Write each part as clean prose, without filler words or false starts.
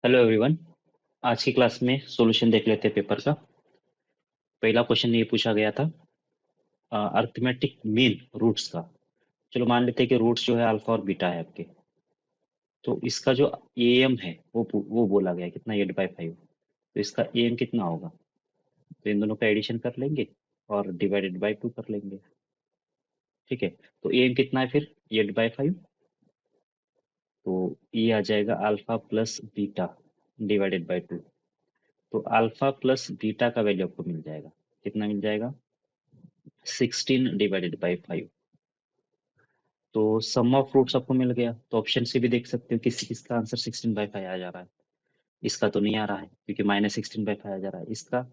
Hello everyone. आज की class में सॉल्यूशन देख लेते हैं पेपर का। पहला क्वेश्चन ये पूछा गया था अरिथमेटिक मीन रूट्स का। चलो मान लेते हैं कि रूट्स जो है अल्फा और बीटा है आपके। तो इसका जो एएम है वो बोला गया है कितना 8/5। तो इसका एएम कितना होगा? तो इन दोनों का एडिशन कर लेंगे और डिवाइडेड बाई 2 कर लेंगे। ठीक है। तो एएम कितना है फिर 8/5। तो ये आ जाएगा alpha plus beta divided by 2। तो अल्फा प्लस बीटा का वैल्यू आपको मिल जाएगा। कितना मिल जाएगा? 16/5। तो सम ऑफ रूट्स आपको मिल गया। तो ऑप्शन से भी देख सकते हो किसी किसका आंसर 16/5 आ जा रहा है। इसका तो नहीं आ रहा है क्योंकि -16/5 आ जा रहा है। इसका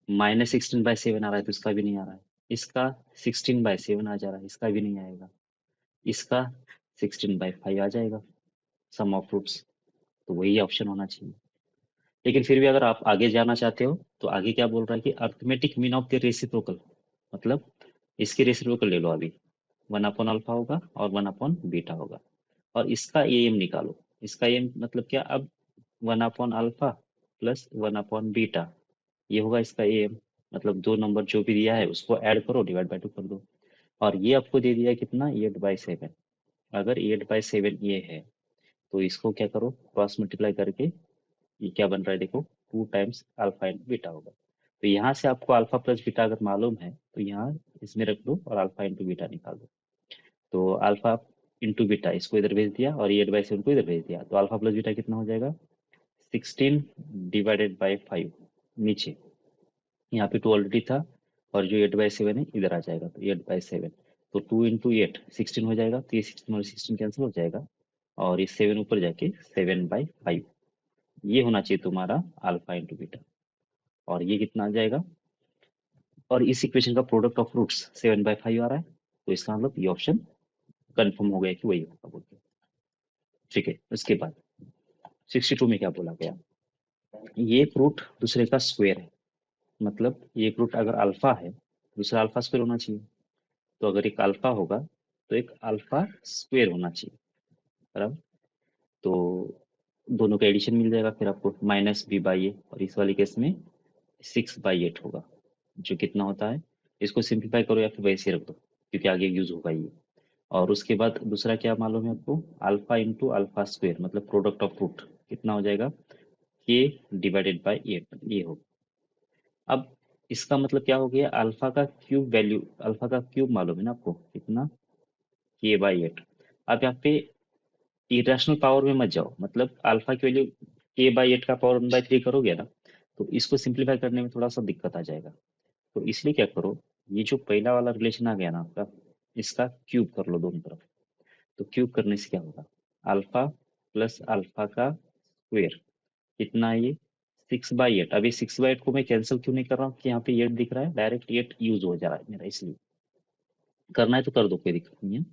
-16/7 आ रहा है तो इसका भी नहीं आ रहा है। इसका 16/7 आ जा रहा है, इसका भी नहीं आएगा। इसका 16/5 आ जाएगा सम ऑफ रूट्स। तो वही ऑप्शन होना चाहिए। लेकिन फिर भी अगर आप आगे जाना चाहते हो तो आगे क्या बोल रहा है कि arithmetic mean of the reciprocal, मतलब इसकी रेसिप्रोकल ले लो अभी। 1/अल्फा होगा और 1/बीटा होगा। और इसका एम निकालो। इसका एम मतलब क्या? अब 1/अल्फा प्लस 1/बीटा, ये होगा इसका एम। मतलब दो नंबर जो भी दिया है उसको ऐड करो, डिवाइड बाय 2 कर दो। और ये आपको दे दिया है कितना? 8/7। अगर 8/7 ये है तो इसको क्या करो, क्रॉस मल्टीप्लाई करके ये क्या बन रहा है देखो, 2 टाइम्स अल्फा इंटू बीटा होगा। तो यहाँ से आपको अल्फा प्लस बीटा अगर मालूम है तो यहाँ इसमें रख दो और अल्फा इंटू बीटा निकाल दो। तो अल्फा इंटू बीटा इसको इधर भेज दिया और ये 8/7 को इधर भेज दिया। तो अल्फा प्लस बीटा कितना हो जाएगा? 16/5 नीचे। यहाँ पे 2 ऑलरेडी था और जो 8/7 है इधर आ जाएगा। तो 8/7 तो 2 इंटू 8 16 हो जाएगा। तो ये 16 और 16 कैंसिल हो जाएगा और ये 7 ऊपर जाके 7/5। ये होना चाहिए तुम्हारा अल्फा इंटू बीटा। और ये कितना आ जाएगा? और इस इक्वेशन का प्रोडक्ट ऑफ रूट्स 7/5 आ रहा है। तो इसका मतलब ये ऑप्शन कंफर्म हो गया कि वही होगा बोल के। ठीक है। उसके बाद 62 में क्या बोला गया? ये एक रूट दूसरे का स्क्वायर है। मतलब ये एक रूट अगर अल्फा है दूसरा अल्फा स्क्वायर होना चाहिए। तो अगर एक अल्फा होगा तो एक अल्फा स्क्वायर होना चाहिए। बराबर। तो दोनों का एडिशन मिल जाएगा फिर आपको -b/a। और इस वाले केस में 6/8 होगा, जो कितना होता है। इसको सिंप्लीफाई करो या फिर वैसे रख दो क्योंकि आगे यूज होगा ये। और उसके बाद दूसरा क्या मालूम है आपको? अल्फा इंटू अल्फा स्क्वायर मतलब प्रोडक्ट ऑफ रूट कितना हो जाएगा? के डिवाइडेड बाय 8 ये हो। अब इसका मतलब क्या हो गया? अल्फा का क्यूब वैल्यू, अल्फा का क्यूब मालूम है ना आपको कितना? k/8। अब यहाँ पे इरेशनल पावर में मत जाओ, मतलब अल्फा की वैल्यू k/8 का पावर 1/3 करोगे ना तो इसको सिंप्लीफाई करने में थोड़ा सा दिक्कत आ जाएगा। तो इसलिए क्या करो, ये जो पहला वाला रिलेशन आ गया ना आपका, इसका क्यूब कर लो दोनों तरफ। तो क्यूब करने से क्या होगा? अल्फा प्लस अल्फा का स्क्वायर कितना है ये? 6/8। अब ये 6/8 को मैं कैंसिल क्यों नहीं कर रहा हूँ कि यहाँ पे 8 दिख रहा है, डायरेक्ट 8 यूज हो जा रहा है मेरा, इसलिए। करना है तो कर दो, कोई दिक्कत नहीं है।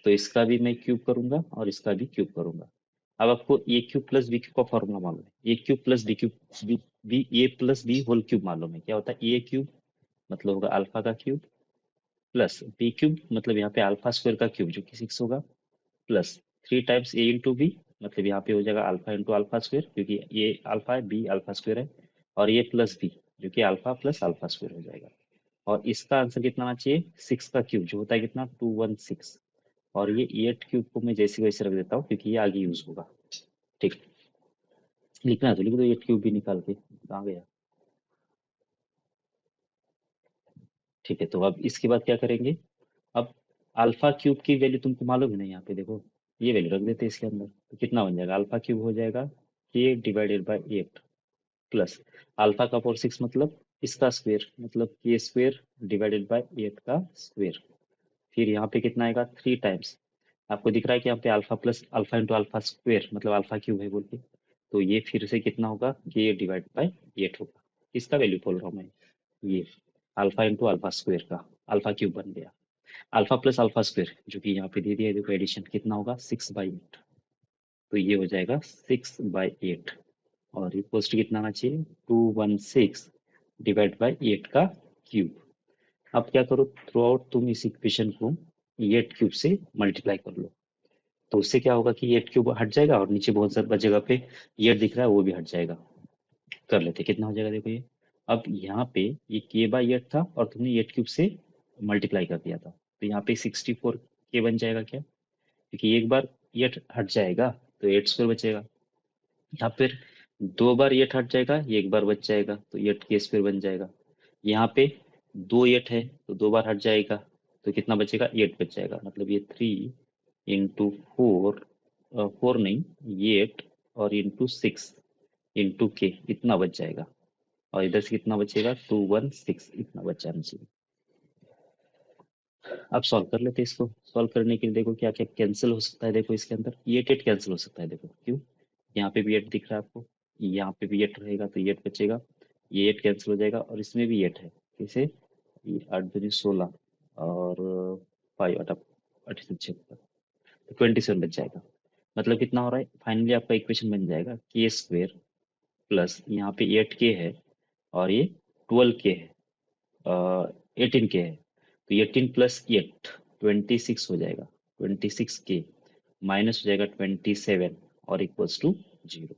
तो इसका भी मैं क्यूब करूंगा और इसका भी क्यूब करूंगा। अब आपको a cube plus B cube का फॉर्मूला मालूम है। A cube plus B cube, b a plus b whole cube मालूम है। क्या होता है? ए क्यूब मतलब होगा अल्फा का क्यूब, प्लस बी क्यूब मतलब यहाँ पे अल्फा स्क्वायर का क्यूब जो कि 6 होगा, प्लस 3 टाइम्स ए इंटू बी मतलब यहाँ पे हो जाएगा अल्फा इंटू अल्फा स्क्वायर क्योंकि ये अल्फा है, बी अल्फा स्क्वायर है। और ये प्लस बी जो कि अल्फा प्लस अल्फा स्क्वायर हो जाएगा। और इसका आंसर कितना आना चाहिए? 6 का क्यूब जो होता है कितना? 216। और ये 8 क्यूब को मैं जैसे वैसे रख देता हूँ क्योंकि ये आगे यूज होगा। ठीक। लिखना है तो लिख दो 8 क्यूब भी निकाल के, कहाँ गया? ठीक है। तो अब इसके बाद क्या करेंगे? अब अल्फा क्यूब की वैल्यू तुमको मालूम है ना, यहाँ पे देखो ये वैल्यू रख देते हैं इसके अंदर। तो कितना बन जाएगा? अल्फा क्यूब हो जाएगा के डिवाइडेड बाई 8 प्लस अल्फा का पावर 6 मतलब इसका स्क्वायर मतलब के स्क्वायर डिवाइडेड बाई 8 का स्क्वायर। फिर यहाँ पे कितना आएगा? 3 टाइम्स। आपको दिख रहा है कि यहाँ पे alpha plus alpha into alpha square मतलब अल्फा क्यूब है बोल के। तो ये फिर से कितना होगा? के डिवाइड बाई 8 होगा। किसका वैल्यू बोल रहा हूँ मैं? ये अल्फा इंटू अल्फा स्क्वायर का अल्फा क्यूब बन गया। अल्फा प्लस अल्फा स्क्वायर जो कि यहाँ पे दे दिया है, देखो एडिशन कितना होगा? 6/8। तो ये हो जाएगा 6/8। और ये पोस्ट कितना आना चाहिए? 216 डिवाइड बाई 8 का क्यूब। अब क्या करो, थ्रू आउट तुम इस इक्वेशन को 8 क्यूब से मल्टीप्लाई कर लो। तो उससे क्या होगा कि 8 क्यूब हट जाएगा और नीचे बहुत सारी जगह पे 8 दिख रहा है वो भी हट जाएगा। कर लेते कितना हो जाएगा देखो ये। अब यहाँ पे ये k/8 था और तुमने 8 क्यूब से मल्टीप्लाई कर दिया था, तो यहाँ पे 64 k बन जाएगा क्या, क्योंकि एक बार 8 हट जाएगा तो 8 स्क्वायर बचेगा। यहाँ पर 2 बार 8 हट जाएगा, ये एक बार बच जाएगा तो 8 k स्क्वायर बन जाएगा। यहाँ पे 2 8 है तो 2 बार हट जाएगा, तो कितना बचेगा, 8 बच जाएगा। मतलब ये 3 × 4, 4 नहीं, ये 8 और × 6 × k इतना बच जाएगा। और इधर से कितना बचेगा, 216 इतना बच जाना चाहिए। अब सॉल्व कर लेते हैं इसको। सॉल्व करने के लिए देखो क्या क्या कैंसिल हो सकता है। देखो इसके अंदर ये 8 कैंसिल हो सकता है। देखो क्यों, यहाँ पे भी 8 दिख रहा है आपको, यहाँ पे भी 8 रहेगा तो ये 8 बचेगा, ये 8 कैंसिल हो जाएगा और इसमें भी 8 है। कैसे, ये 8 दूनी 16 और 5 8 76 तो 27 बच जाएगा। मतलब कितना हो रहा है, फाइनली आपका इक्वेशन बन जाएगा k² प्लस यहाँ पे 8 k है और ये 12 k है, 18 के है, तो 18 प्लस 8 26 हो जाएगा। 26 k माइनस हो जाएगा 27 और इक्वल्स टू 0।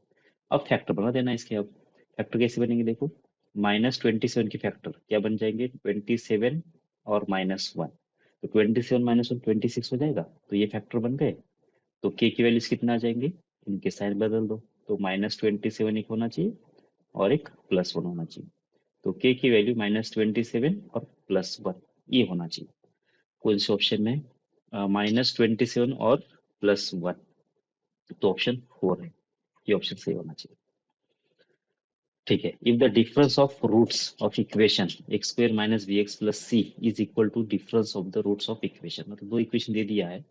अब फैक्टर बना देना इसके। अब फैक्टर कैसे बनेंगे देखो, -27 के फैक्टर क्या बन जाएंगे, 27 और -1। तो 27 - 1 26 हो जाएगा, तो ये फैक्टर बन गए। तो के की वैल्यूज कितना आ जाएंगे, इनके साइन बदल दो, तो -27 एक होना चाहिए और एक +1 होना चाहिए। तो के की वैल्यू -27 और +1 ये होना चाहिए। कौन से ऑप्शन में, -27 और +1, तो ऑप्शन 4 है, ये ऑप्शन सही होना चाहिए। ठीक है, if the difference of roots of equation x² - bx + c is equal to difference of the roots of equation, मतलब दो इक्वेशन दे दिया है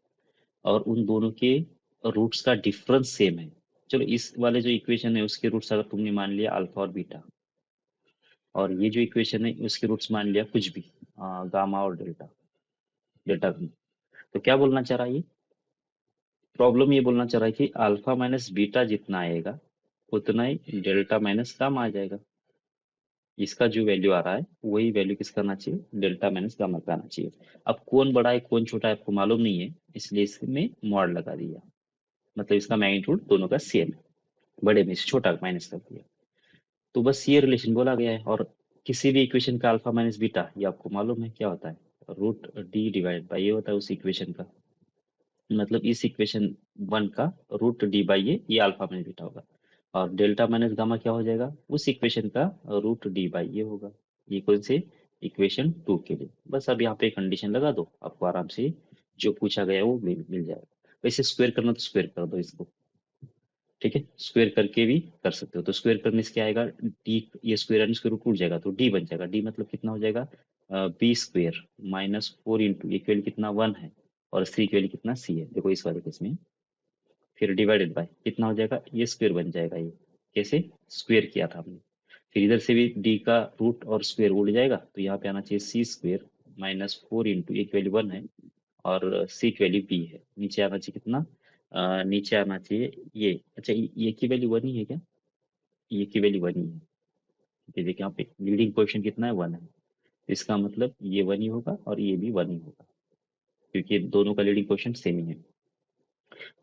और उन दोनों के रूट्स का डिफरेंस सेम है। चलो इस वाले जो इक्वेशन है उसके रूट्स अगर तुमने मान लिया अल्फा और बीटा, और ये जो इक्वेशन है उसके रूट्स मान लिया कुछ भी, गामा और डेल्टा, डेल्टा भी। तो क्या बोलना चाह रहा है ये, प्रॉब्लम ये बोलना चाह रहा है कि अल्फा माइनस बीटा जितना आएगा उतना ही डेल्टा माइनस गामा आ जाएगा। इसका जो वैल्यू आ रहा है वही वैल्यू किसका आना चाहिए, डेल्टा माइनस गामा का आना चाहिए। अब कौन बड़ा है कौन छोटा है आपको मालूम नहीं है, इसलिए इसमें मॉड लगा दिया, मतलब इसका मैग्नीट्यूड दोनों का सेम है, बड़े में से छोटा माइनस कर दिया। तो बस ये रिलेशन बोला गया है। और किसी भी इक्वेशन का अल्फा माइनस बीटा ये आपको मालूम है क्या होता है, √d/ये होता है उस इक्वेशन का। मतलब इस इक्वेशन 1 का √d/ये अल्फा माइनस बीटा होगा। और डेल्टा माइनस गामा क्या हो जाएगा, उस इक्वेशन का √d/ये होगा। ये कौन से, इक्वेशन 2 के लिए। बस अब यहाँ पे कंडीशन लगा दो, आपको आराम से जो पूछा गया है वो मिल जाएगा। वैसे स्क्वायर करना तो स्क्वायर कर दो इसको, ठीक है, स्क्वायर करके भी कर सकते हो। तो स्क्वायर करने से क्या आएगा, डी, ये स्क्वायर यानी स्क्वायर रूट टूट जाएगा तो डी बन जाएगा। डी मतलब कितना हो जाएगा, b² -4 इंटू ये वैल्यू कितना 1 है और सी की वैल्यू कितना c है, देखो इस वाले केस में। फिर डिवाइडेड बाय कितना हो जाएगा, ये स्क्वायर बन जाएगा। ये कैसे, स्क्वायर किया था हमने। फिर इधर से भी डी का रूट और स्क्वायर उड़ जाएगा तो यहाँ पे आना चाहिए c² -4 इंटू एक वैल्यू 1 है और सी की वैल्यू बी है। नीचे आना चाहिए कितना, नीचे आना चाहिए ये, अच्छा ये की वैल्यू 1 ही है क्या, ये की वैल्यू 1 ही है। ये देखिए यहाँ पे लीडिंग पोजीशन कितना है, 1 है। इसका मतलब ये 1 ही होगा और ये भी 1 ही होगा, क्योंकि दोनों का लीडिंग पोजीशन सेम ही है।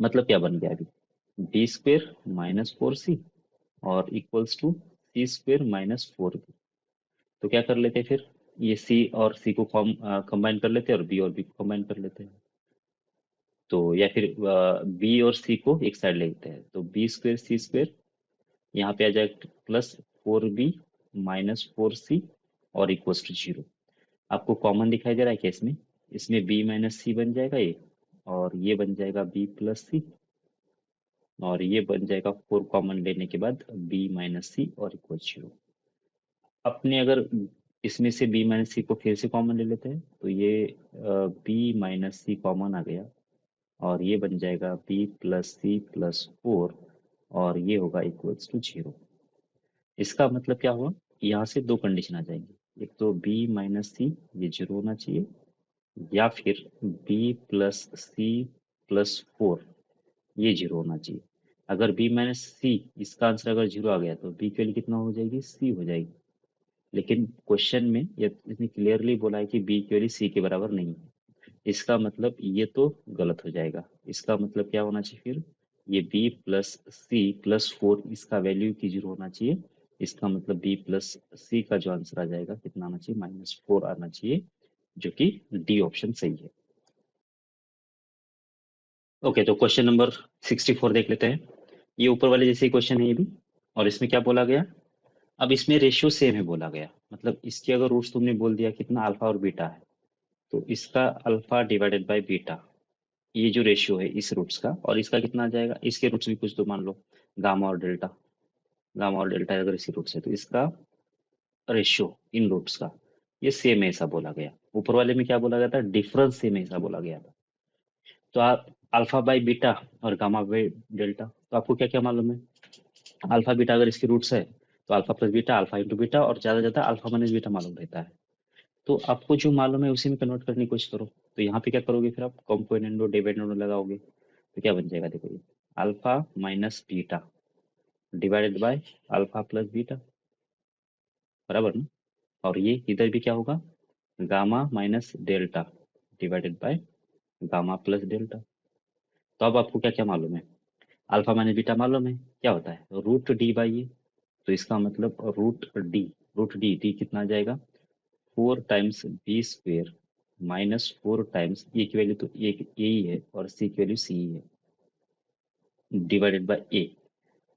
मतलब क्या बन गया अभी, b² -4c और इक्वल्स टू c² -4b। तो क्या कर लेते हैं फिर, ये c और c को कंबाइन कर लेते हैं और b और b को कंबाइन कर लेते हैं। तो या फिर b और c को एक साइड ले लेते हैं, तो b²c² यहाँ पे आ जाएगा +4b -4c और इक्वल्स टू 0। आपको कॉमन दिखाई दे रहा है क्या इसमें, इसमें b - c बन जाएगा ये, और ये बन जाएगा b + c, और ये बन जाएगा 4 कॉमन लेने के बाद b - c और इक्वल्स 0। अपने अगर इसमें से b - c को फिर से कॉमन ले लेते हैं तो ये b - c कॉमन आ गया और ये बन जाएगा b + c + 4 और ये होगा इक्वल्स टू 0। इसका मतलब क्या हुआ, यहाँ से दो कंडीशन आ जाएंगी, एक तो b - c ये 0 होना चाहिए, या फिर b + c + 4 ये 0 होना चाहिए। अगर b - c इसका आंसर अगर 0 आ गया तो b की वैल्यू कितना हो जाएगी, c हो जाएगी। लेकिन क्वेश्चन में ये इसने क्लियरली बोला है कि b की वैल्यू c के बराबर नहीं है, इसका मतलब ये तो गलत हो जाएगा। इसका मतलब क्या होना चाहिए फिर, ये b प्लस सी प्लस 4 इसका वैल्यू की 0 होना चाहिए। इसका मतलब b प्लस सी का जो आंसर आ जाएगा कितना आना चाहिए, -4 आना चाहिए, जो कि डी ऑप्शन सही है। ओके, तो क्वेश्चन नंबर 64 देख लेते हैं। ये ऊपर वाले जैसे ही क्वेश्चन है ये भी, और इसमें क्या बोला गया, अब इसमें रेशियो सेम है बोला गया, मतलब इसके अगर रूट्स तुमने बोल दिया कितना अल्फा और बीटा है, तो इसका अल्फा डिवाइडेड बाय बीटा, ये जो रेशियो है इस रूट्स का, और इसका कितना आ जाएगा, इसके रूट्स भी कुछ तो मान लो, गामा और डेल्टा, गामा और डेल्टा अगर इसी रूट्स है तो इसका रेशियो इन रूट्स का ये सेम है ऐसा बोला गया। ऊपर वाले में क्या बोला गया था, डिफरेंस सेम है ऐसा बोला गया था। तो आप अल्फा बाई बीटा और गामा बाई डेल्टा, तो आपको क्या क्या मालूम है, अल्फा बीटा अगर इसके रूट्स है तो alpha plus beta, alpha into beta, और ज्यादा ज्यादा अल्फा माइनस बीटा मालूम रहता है। तो आपको जो मालूम है उसी में कन्वर्ट करने की कोशिश करो। तो यहाँ पे क्या करोगे फिर, आप कॉम्पोनेंडो डिविडेंडो लगाओगे, तो क्या बन जाएगा, देखो ये alpha minus beta divided by alpha plus beta, बराबर ना। और ये इधर भी क्या होगा, gamma minus delta divided by gamma plus delta. तो अब आपको क्या क्या मालूम है, अल्फा माइनस बीटा मालूम है, क्या होता है रूट डी बाई ए। तो इसका मतलब रूट डी डी कितना आ जाएगा, 4 times b square minus 4 times a की वैल्यू तो ए ही है और सी की वैल्यू सी ही है, डिवाइडेड बाय ए।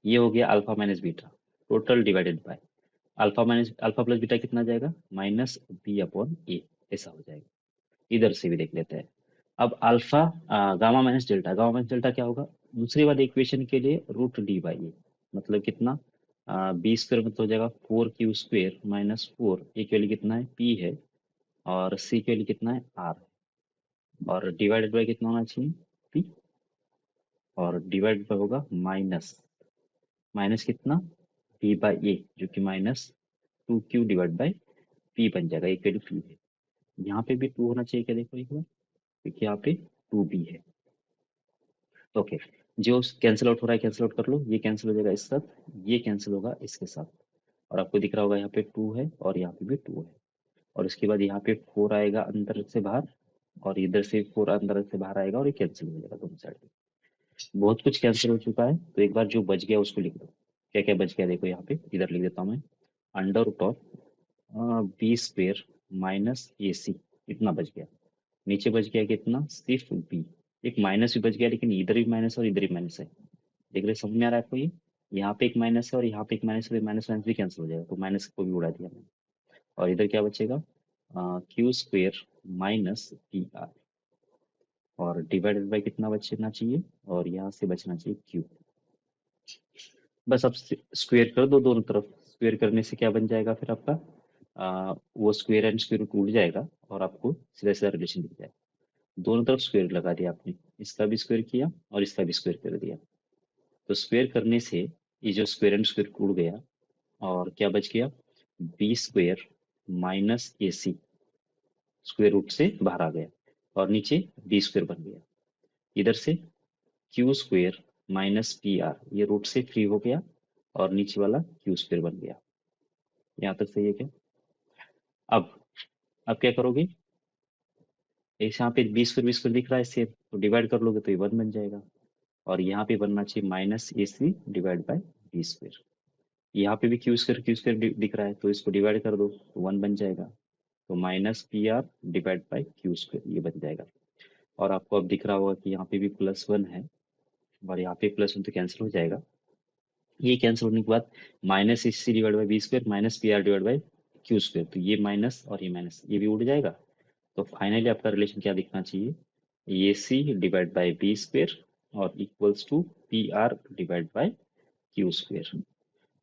ये हो गया alpha minus beta, total divided by alpha plus beta कितना आ जाएगा, माइनस बी अपॉन ए, ऐसा हो जाएगा। इधर से भी देख लेते हैं। अब alpha gamma minus delta, gamma minus delta क्या होगा, दूसरे वाले इक्वेशन के लिए रूट डी बाई ए, मतलब कितना, बी स्क्वायर मतलब हो जाएगा 4 क्यू स्क्वायर माइनस 4, ए की वैल्यू कितना है पी है, और सी की वैल्यू कितना है आर, और डिवाइडेड बाय कितना होना चाहिए पी, और डिवाइड बाय होगा माइनस, माइनस कितना पी बाई ए, जो कि -2 क्यू डिवाइड बाई पी बन जाएगा, एक वैल्यू पी है। यहाँ पे भी 2 होना चाहिए क्या, देखो एक बार, क्योंकि यहाँ पे 2 भी है। ओके, जो कैंसिल आउट हो रहा है कैंसिल आउट कर लो, ये कैंसिल हो जाएगा इसके साथ, ये कैंसिल होगा इसके साथ, और आपको दिख रहा होगा यहाँ पे 2 है और यहाँ पे भी 2 है, और उसके बाद यहाँ पे 4 आएगा अंदर से बाहर, और इधर से 4 अंदर से बाहर आएगा, और ये कैंसिल हो जाएगा दोनों साइड पे। बहुत कुछ कैंसिल हो चुका है, तो एक बार जो बच गया उसको लिख दो। क्या क्या बच गया देखो, यहाँ पे इधर लिख देता हूँ मैं, under root of b square minus A c, इतना बच गया। नीचे बच गया कितना, सिर्फ बी, एक माइनस भी बच गया, लेकिन इधर भी माइनस और इधर भी माइनस है, देख रहे, समझ में आ रहा है आपको ये, यहाँ पे एक माइनस है और यहाँ पे एक माइनस है, माइनस माइनस भी कैंसिल हो जाएगा, तो माइनस को भी उड़ा दिया मैंने। और इधर क्या बचेगा, Q square minus P are, और डिवाइडेड बाई कितना बचना चाहिए, और यहाँ से बचना चाहिए क्यू। बस अब स्क्वेयर कर दो दोनों तरफ, स्क्वेयर करने से क्या बन जाएगा फिर आपका, वो स्क्वेयर एंड स्क्वेयर रूट उड़ जाएगा, और आपको सीधा सीधा रिलेशन दिख जाएगा। दोनों तरफ स्क्वेयर लगा दिया आपने, इसका भी स्क्वेयर किया और इसका भी स्क्वेयर कर दिया, तो स्क्वेयर करने से ये जो स्क्वेयर एंड स्क्वेयर उड़ गया, और क्या बच गया, बी स्क्वेयर माइनस ए सी, स्क्वेयर रूट से बाहर आ गया, और नीचे बी स्क्वेयर बन गया। इधर से Q square minus P are, ये रूट से फ्री हो गया, और नीचे वाला क्यू स्क्वेयर बन गया। यहाँ तक सही है क्या। अब अब क्या करोगे, इस यहाँ पे बी स्क्वेयर दिख रहा है सेम, तो डिवाइड कर लोगे तो ये 1 बन जाएगा, और यहाँ पे बनना चाहिए minus A C divide by B square. यहाँ पे भी क्यू स्क्वेयर दिख रहा है, तो इसको डिवाइड कर दो तो 1 बन जाएगा, तो minus P R divide by Q square ये बन जाएगा। और आपको अब दिख रहा होगा कि यहाँ पे भी +1 है, और यहाँ पे +1 तो कैंसिल हो जाएगा। ये कैंसिल होने के बाद minus A C divide by B square minus P R divide by Q square, तो ये माइनस और ये माइनस ये भी उड़ जाएगा। तो फाइनली आपका रिलेशन क्या दिखना चाहिए, A C divide by B square और equals to P R divide by Q square.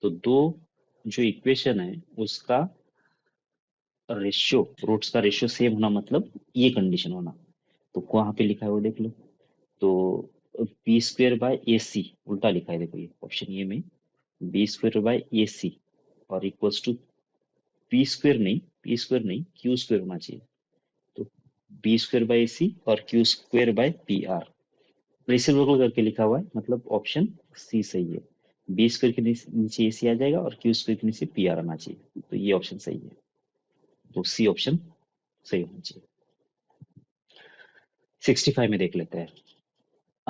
तो दो जो इक्वेशन है उसका रेशियो, रूट्स का रेशियो सेम होना, मतलब ये कंडीशन होना। तो वहां पे लिखा है वो देख लो, तो बी स्क्वेयर बाय ए सी उल्टा लिखा है, देखो ये ऑप्शन ए में बी स्क्वेयर बाय ए सी और इक्वल्स टू पी स्क्वेयर नहीं क्यू स्क्वेयर होना चाहिए। तो बी स्क्वेयर बाय ए सी और Q square by P R, reciprocal करके लिखा हुआ है, मतलब ऑप्शन सी सही है। बी स्क्वेयर के नीचे ए सी आ जाएगा और क्यू स्क्वेयर के नीचे पी आर आना चाहिए, तो ये ऑप्शन सही है, तो सी ऑप्शन सही होना चाहिए। 65 में देख लेते हैं।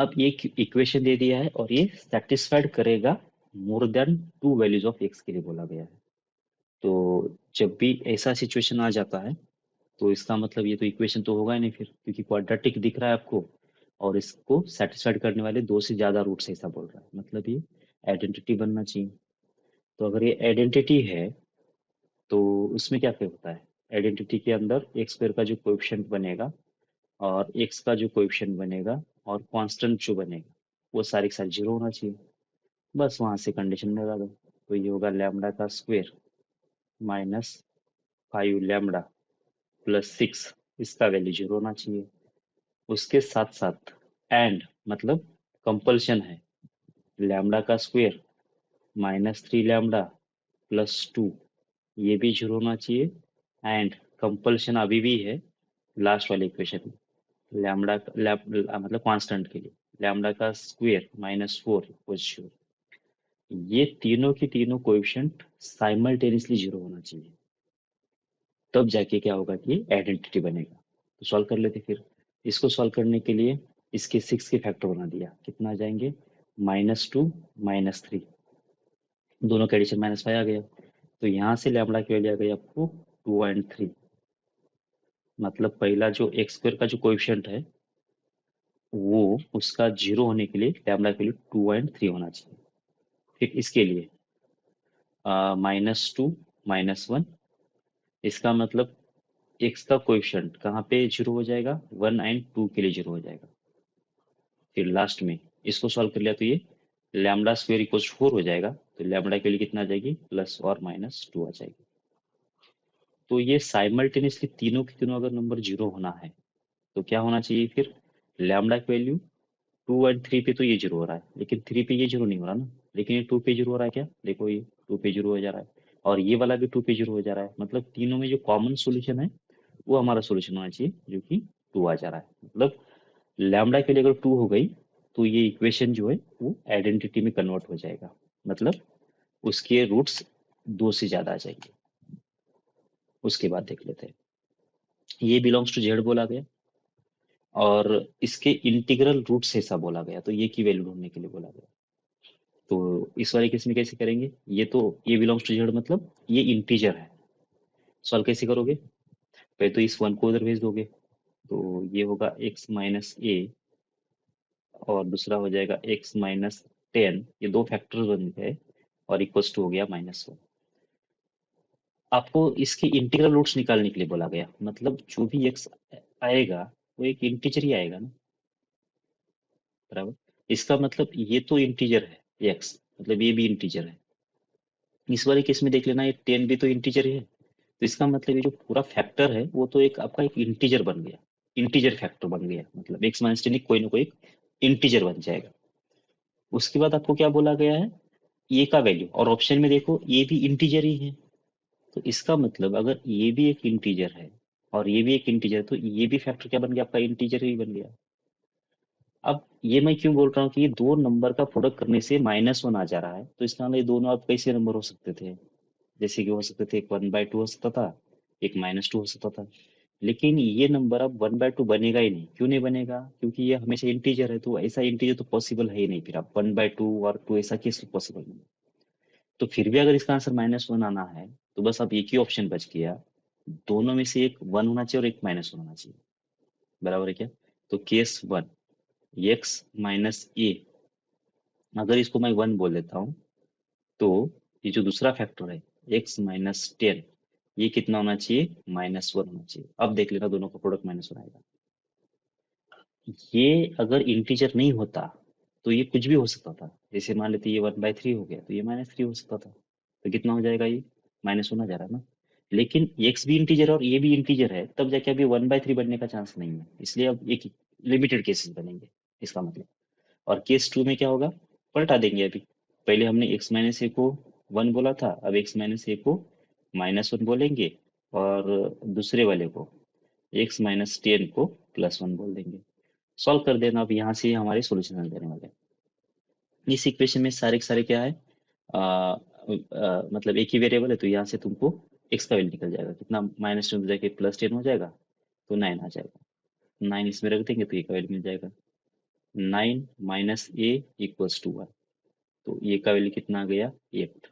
अब ये इक्वेशन दे दिया है और ये सेटिस्फाइड करेगा more than to values of x के लिए बोला गया है। तो जब भी ऐसा सिचुएशन आ जाता है तो इसका मतलब ये तो इक्वेशन तो होगा ही नहीं फिर, क्योंकि क्वाड्रेटिक दिख रहा है आपको और इसको सेटिस्फाइड करने वाले दो से ज्यादा रूट से ऐसा बोल रहा है, मतलब ये आइडेंटिटी बनना चाहिए। तो अगर ये आइडेंटिटी है तो उसमें क्या क्या होता है, आइडेंटिटी के अंदर एक्स स्क्वायर का जो कोएफिशिएंट बनेगा और एक्स का जो कोएफिशिएंट बनेगा और कांस्टेंट जो बनेगा वो सारे के सारे जीरो होना चाहिए। बस वहां से कंडीशन लगा दो। तो ये होगा लैम्डा का स्क्वायर माइनस 5 लैम्डा प्लस 6, इसका वैल्यू जीरो होना चाहिए। उसके साथ साथ एंड मतलब कंपल्शन है, लैम्डा का स्क्वायर -3 लैम्डा प्लस 2, ये भी जीरो होना चाहिए। एंड कंपल्शन अभी भी है लास्ट वाले इक्वेशन में, लैम्डा मतलब कांस्टेंट के लिए लैम्डा का स्क्वायर -4 इक्वल्स जीरो। ये तीनों की तीनों कोएफिशिएंट साइमल्टेनियसली जीरो होना चाहिए, तब जाके क्या होगा कि आइडेंटिटी बनेगा। तो सॉल्व कर लेते फिर। इसको सॉल्व करने के लिए इसके 6 के फैक्टर बना दिया, कितना आ जाएंगे, -2 -3, दोनों का एडिशन -5 आ गया। तो यहाँ से लैम्डा की वैल्यू आ गई आपको 2 और 3, मतलब पहला जो एक्स स्क्वायर का जो कोएफिशिएंट है वो उसका जीरो होने के लिए लैम्डा की वैल्यू 2 और 3 होना चाहिए। फिर इसके लिए -2 -1, इसका मतलब एक्स का कोएफिशिएंट कहाँ पे जीरो हो जाएगा, 1 और 2 के लिए जीरो हो जाएगा। फिर लास्ट में इसको सॉल्व कर लिया तो ये लैम्डा स्क्वायर इक्वल्स 4 हो जाएगा, तो लैम्डा के लिए कितना आ जाएगी, प्लस और -2 आ जाएगी। तो ये साइमल्टेनियसली तीनों के तीनों अगर नंबर जीरो होना है तो क्या होना चाहिए फिर, लैम्डा की वैल्यू 2 और 3 पे तो ये जीरो हो रहा है, लेकिन 3 पे ये जीरो नहीं हो रहा ना, लेकिन ये 2 पे जीरो हो रहा है, क्या देखो ये 2 पे जीरो हो जा रहा है और ये वाला भी 2 पे जीरो हो जा रहा है, मतलब तीनों में जो कॉमन सोल्यूशन है वो हमारा सोल्यूशन होना चाहिए जो कि 2 आ जा रहा है। मतलब लैम्डा के लिए अगर 2 हो गई तो ये इक्वेशन जो है वो आइडेंटिटी में कन्वर्ट हो जाएगा, मतलब उसके रूट्स 2 से ज्यादा आ जाएंगे। उसके बाद देख लेते हैं, ये बिलोंग्स टू जेड बोला गया और इसके इंटीग्रल रूट से ऐसा बोला गया, तो ये की वैल्यू ढूंढने के लिए बोला गया। तो इस वाले केस में कैसे करेंगे, ये तो ये बिलोंग्स टू जेड मतलब ये इंटीजर है, सॉल्व कैसे करोगे, पहले तो इस वन को उधर भेज दोगे, तो ये होगा x-a और दूसरा हो जाएगा x-10, ये दो फैक्टर बन गए और इक्वल्स टू हो गया -1। आपको इसके इंटीग्रल रूट्स निकालने के लिए बोला गया, मतलब जो भी x आएगा वो एक इंटीजर ही आएगा ना, बराबर। इसका मतलब ये तो इंटीजर है x, मतलब ये भी इंटीजर है। इस वाले केस में देख लेना ये 10 भी तो इंटीजर ही है, तो इसका मतलब ये जो पूरा फैक्टर है वो तो एक आपका एक इंटीजर बन गया, इंटीजर फैक्टर बन गया, मतलब x-10 कोई ना कोई इंटीजर बन जाएगा। उसके बाद आपको क्या बोला गया है, ये का वैल्यू, और ऑप्शन में देखो ये भी इंटीजर ही है, तो इसका मतलब अगर ये भी एक इंटीजर है और ये भी एक इंटीजर, तो ये भी फैक्टर क्या बन गया, आपका इंटीजर ही बन गया। अब ये मैं क्यों बोल रहा हूँ कि ये दो नंबर का प्रोडक्ट करने से -1 आ जा रहा है, तो इसका मतलब ये दोनों आप कैसे नंबर हो सकते थे, जैसे कि हो सकते थे एक 1/2 हो सकता था, एक -2 हो सकता था। लेकिन ये नंबर अब 1/2 बनेगा ही नहीं, क्यों नहीं बनेगा, क्योंकि ये हमेशा इंटीजर है, तो ऐसा इंटीजर तो पॉसिबल है ही नहीं, फिर आप 1/2 और 2 ऐसा कैसे पॉसिबल नहीं। तो फिर भी अगर इसका आंसर -1 आना है तो बस अब एक ही ऑप्शन बच गया, दोनों में से एक 1 होना चाहिए और एक -1 होना चाहिए, बराबर है क्या। तो केस 1, x-a, अगर इसको मैं 1 बोल देता हूँ तो ये जो दूसरा फैक्टर है x-10, ये कितना होना चाहिए, -1 होना चाहिए। अब देख लेना दोनों का प्रोडक्ट -1 आएगा। ये अगर इंटीजर नहीं होता तो ये कुछ भी हो सकता था, जैसे मान लेते ये 1/3 हो गया तो ये -3 हो सकता था, तो कितना हो जाएगा, ये -1 आ जा रहा है ना। लेकिन x भी इंटीजर है और ये भी इंटीजर है, तब जाके अभी 1/3 बनने का चांस नहीं है, इसलिए अब एक लिमिटेड केसेस बनेंगे, इसका मतलब। और केस 2 में क्या होगा, पलटा देंगे अभी, पहले हमने x-a को 1 बोला था, अब x-a को -1 बोलेंगे और दूसरे वाले को x-10 को +1 बोल देंगे। सॉल्व कर देना, अब यहाँ से हमारे सॉल्यूशन आ जाने वाले हैं। इस इक्वेशन में सारे के सारे क्या है, मतलब एक ही वेरिएबल है, तो यहाँ से तुमको x का वैल्यू निकल जाएगा, कितना, -2 जाके +10 हो जाएगा, तो 9 आ जाएगा। 9 इसमें रख देंगे तो ये का वैल्यू मिल जाएगा। 9 माइनस ए इक्वल्स टू 1। तो ए का वैल्यू कितना आ गया, 8।